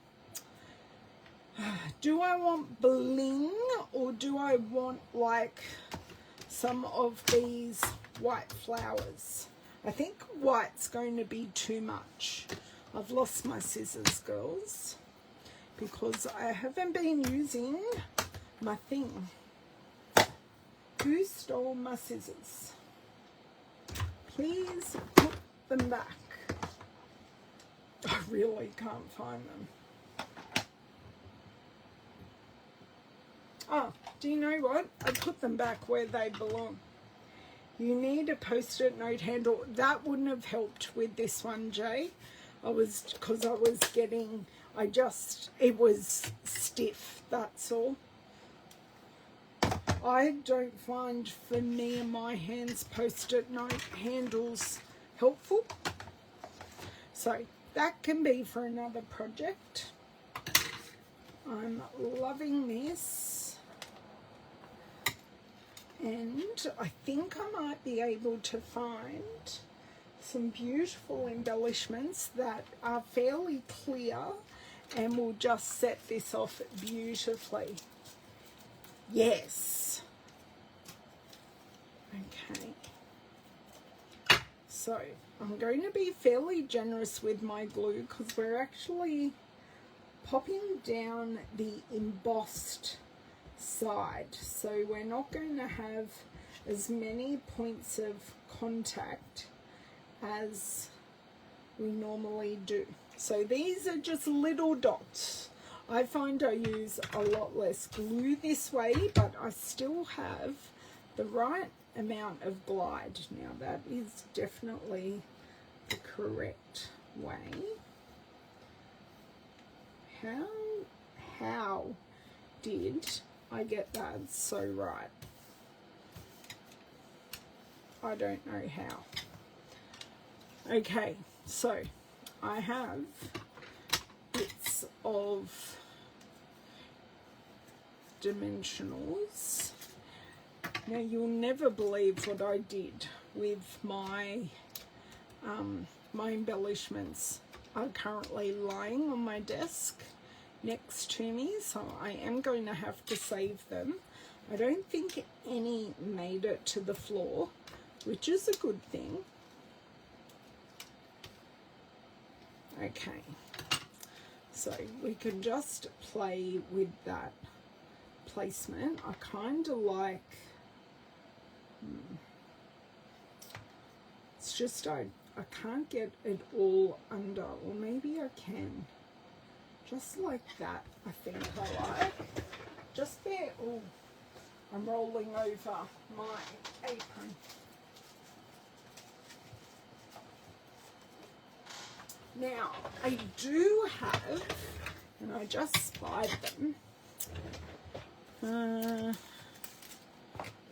Speaker 1: Do I want bling, or do I want like some of these white flowers? I think white's going to be too much. I've lost my scissors, girls, because I haven't been using my thing. Who stole my scissors? Please put them back. I really can't find them. Oh, do you know what? I put them back where they belong. You need a post-it note handle. That wouldn't have helped with this one, Jay. It was stiff, that's all. I don't find for me and my hands post-it note handles helpful. So that can be for another project. I'm loving this. And I think I might be able to find some beautiful embellishments that are fairly clear and will just set this off beautifully. Yes. Okay. So I'm going to be fairly generous with my glue because we're actually popping down the embossed side. So we're not going to have as many points of contact as we normally do. So these are just little dots. I find I use a lot less glue this way, but I still have the right amount of glide. Now that is definitely the correct way. How did I get that so right? I don't know how. Okay, so I have bits of dimensionals. Now you'll never believe what I did with my my embellishments are currently lying on my desk next to me, so I am going to have to save them. I don't think any made it to the floor, which is a good thing. Okay, so we can just play with that placement. I kind of like, it's just I can't get it all under, or maybe I can. Just like that, I think I like. Just there, oh, I'm rolling over my apron. Now, I do have, and I just spied them,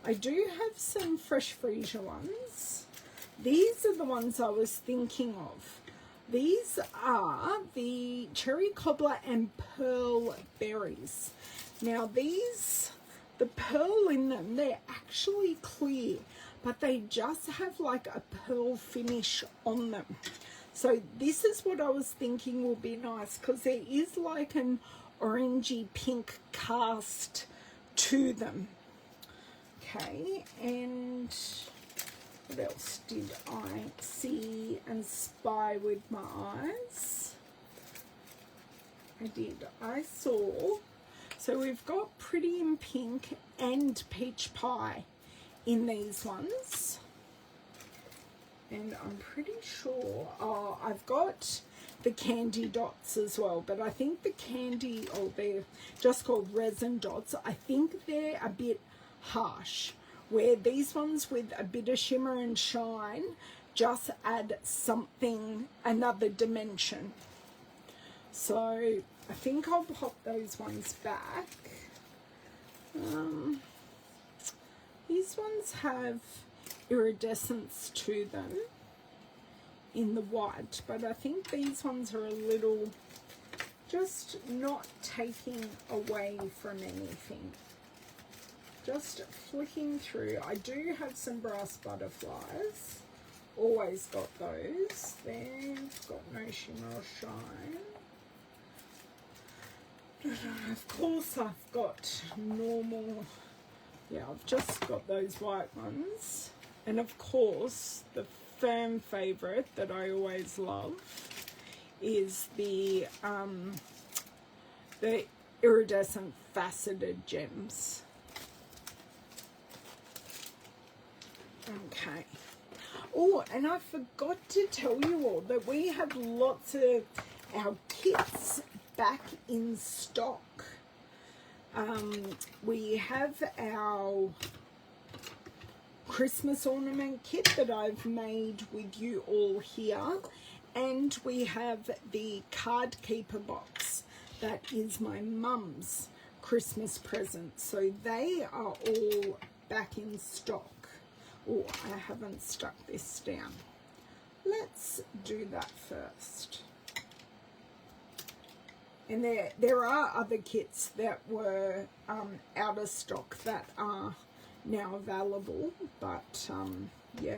Speaker 1: I do have some fresh freesia ones. These are the ones I was thinking of. These are the cherry cobbler and pearl berries. Now these, the pearl in them, they're actually clear, but they just have like a pearl finish on them. So this is what I was thinking will be nice, because there is like an orangey pink cast to them. Okay, and what else did I see and spy with my eyes? I saw, so we've got Pretty in Pink and Peach Pie in these ones. And I'm pretty sure, oh, I've got the candy dots as well, but I think the candy, or they're just called resin dots, I think they're a bit harsh, where these ones with a bit of shimmer and shine just add something, another dimension. So I think I'll pop those ones back. These ones have iridescence to them in the white, but I think these ones are a little just not taking away from anything. Just flicking through. I do have some brass butterflies, always got those. They've got no shimmer or shine. Of course I've got normal, yeah, I've just got those white ones. And of course, the firm favorite that I always love is the iridescent faceted gems. Okay. Oh, and I forgot to tell you all that we have lots of our kits back in stock. We have our Christmas ornament kit that I've made with you all here, and we have the card keeper box that is my mum's Christmas present. So they are all back in stock. Oh, I haven't stuck this down. Let's do that first. And there are other kits that were out of stock that are now available, but yeah,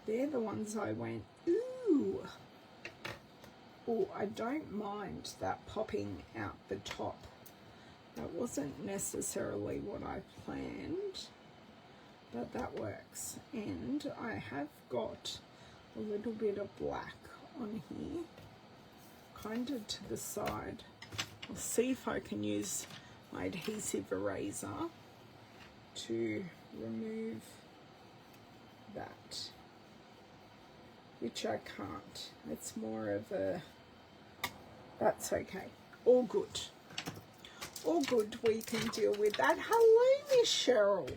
Speaker 1: they're the ones I went, ooh. Oh, I don't mind that popping out the top. That wasn't necessarily what I planned, but that works. And I have got a little bit of black on here, kind of to the side. I'll see if I can use my adhesive eraser to remove that, which I can't. It's more of a, that's okay. All good. All good, we can deal with that. Hello, Miss Cheryl.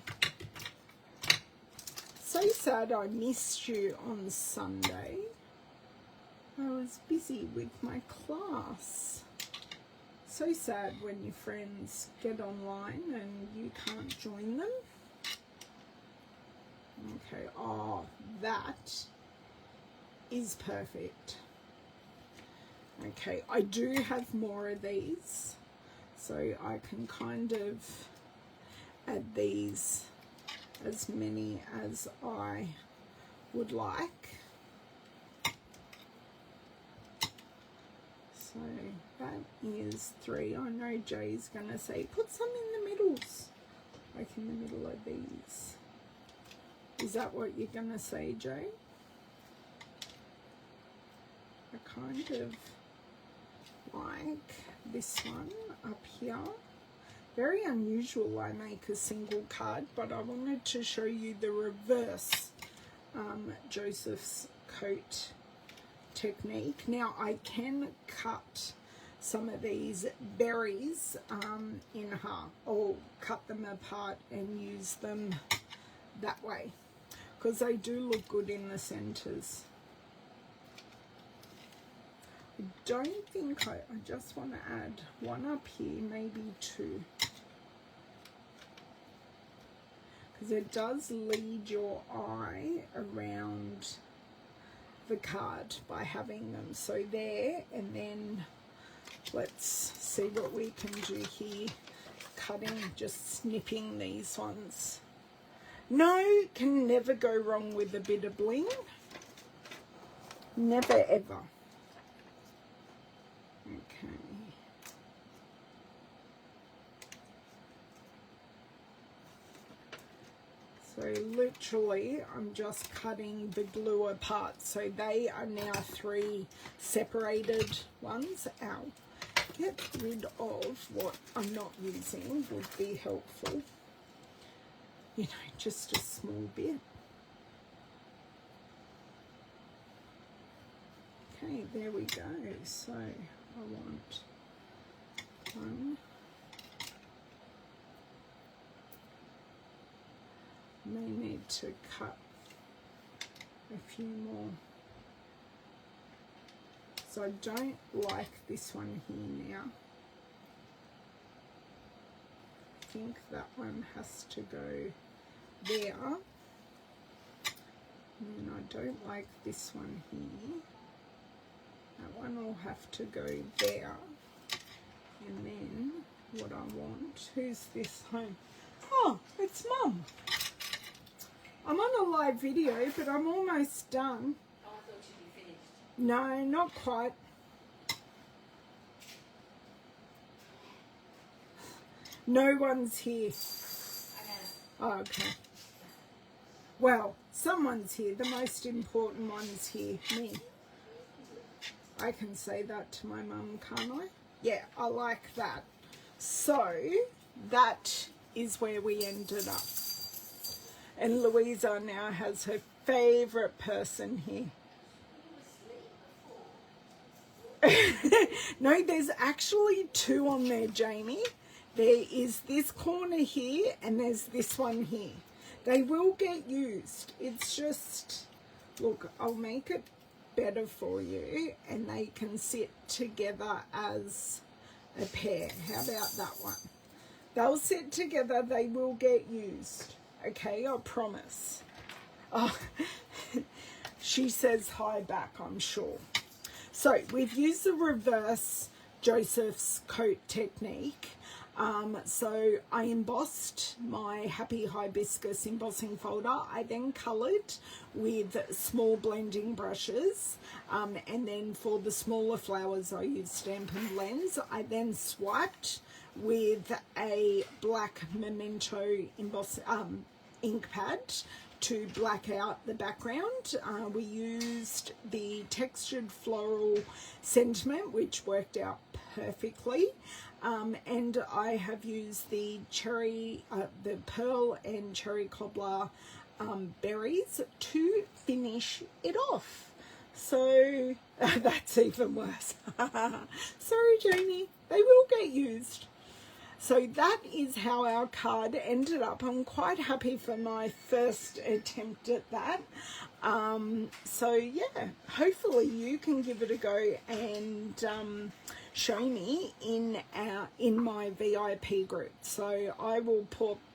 Speaker 1: So sad I missed you on Sunday. I was busy with my class. So sad when your friends get online and you can't join them. Okay, oh, that is perfect. Okay, I do have more of these, so I can kind of add these as many as I would like. So that is 3. I know Jay's going to say, put some in the middles, like in the middle of these. Is that what you're going to say, Jay? I kind of like this one up here. Very unusual I make a single card, but I wanted to show you the reverse Joseph's coat technique. Now I can cut some of these berries in half, or cut them apart and use them that way, because they do look good in the centers. I don't think I just want to add one up here, maybe 2, because it does lead your eye around the card by having them. So there, and then let's see what we can do here. Cutting, just snipping these ones. No, can never go wrong with a bit of bling. Never ever. Okay. So literally I'm just cutting the glue apart. So they are now 3 separated ones. Ow. Get rid of what I'm not using would be helpful. You know, just a small bit. Okay, there we go. So I want 1. May need to cut a few more. So I don't like this one here now. I think that one has to go there. And I don't like this one here. That one will have to go there. And then what I want, who's this home? Oh, it's Mum. I'm on a live video, but I'm almost done.
Speaker 2: Oh, I thought you'd be finished.
Speaker 1: No, not quite. No one's here.
Speaker 2: I know.
Speaker 1: Oh, okay. Well, someone's here. The most important one's here. Me. I can say that to my mum, can't I? Yeah, I like that. So, that is where we ended up. And Louisa now has her favourite person here. No, there's actually two on there, Jamie. There is this corner here and there's this one here. They will get used. It's just, look, I'll make it better for you and they can sit together as a pair. How about that one? They'll sit together. They will get used. Okay, I promise. Oh, she says hi back, I'm sure. So we've used the reverse Joseph's coat technique. So I embossed my Happy Hibiscus embossing folder. I then coloured with small blending brushes. And then for the smaller flowers, I used Stampin blends. I then swiped with a black memento ink pad to black out the background. We used the textured floral sentiment, which worked out perfectly. And I have used the the pearl and cherry cobbler berries to finish it off. So that's even worse. Sorry, Jamie. They will get used. So that is how our card ended up. I'm quite happy for my first attempt at that. So yeah, hopefully you can give it a go and show me in my VIP group. So I will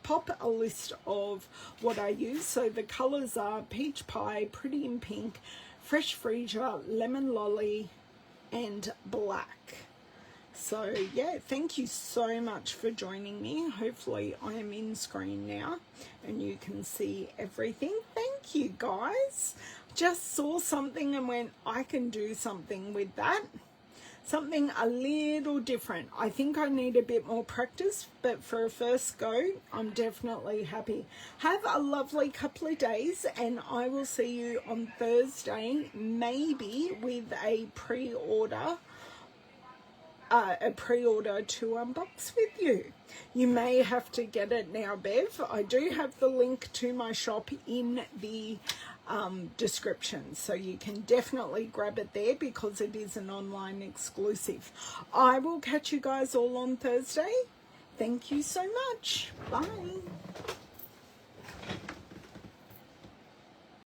Speaker 1: pop a list of what I use. So the colours are Peach Pie, Pretty in Pink, Fresh Freesia, Lemon Lolly, and Black. So yeah, thank you so much for joining me. Hopefully I am in screen now and you can see everything. Thank you guys. Just saw something and went, I can do something with that. Something a little different. I think I need a bit more practice, but for a first go, I'm definitely happy. Have a lovely couple of days and I will see you on Thursday, maybe with a pre-order to unbox with you. You may have to get it now, Bev. I do have the link to my shop in the description, so you can definitely grab it there because it is an online exclusive. I will catch you guys all on Thursday. Thank you so much. Bye.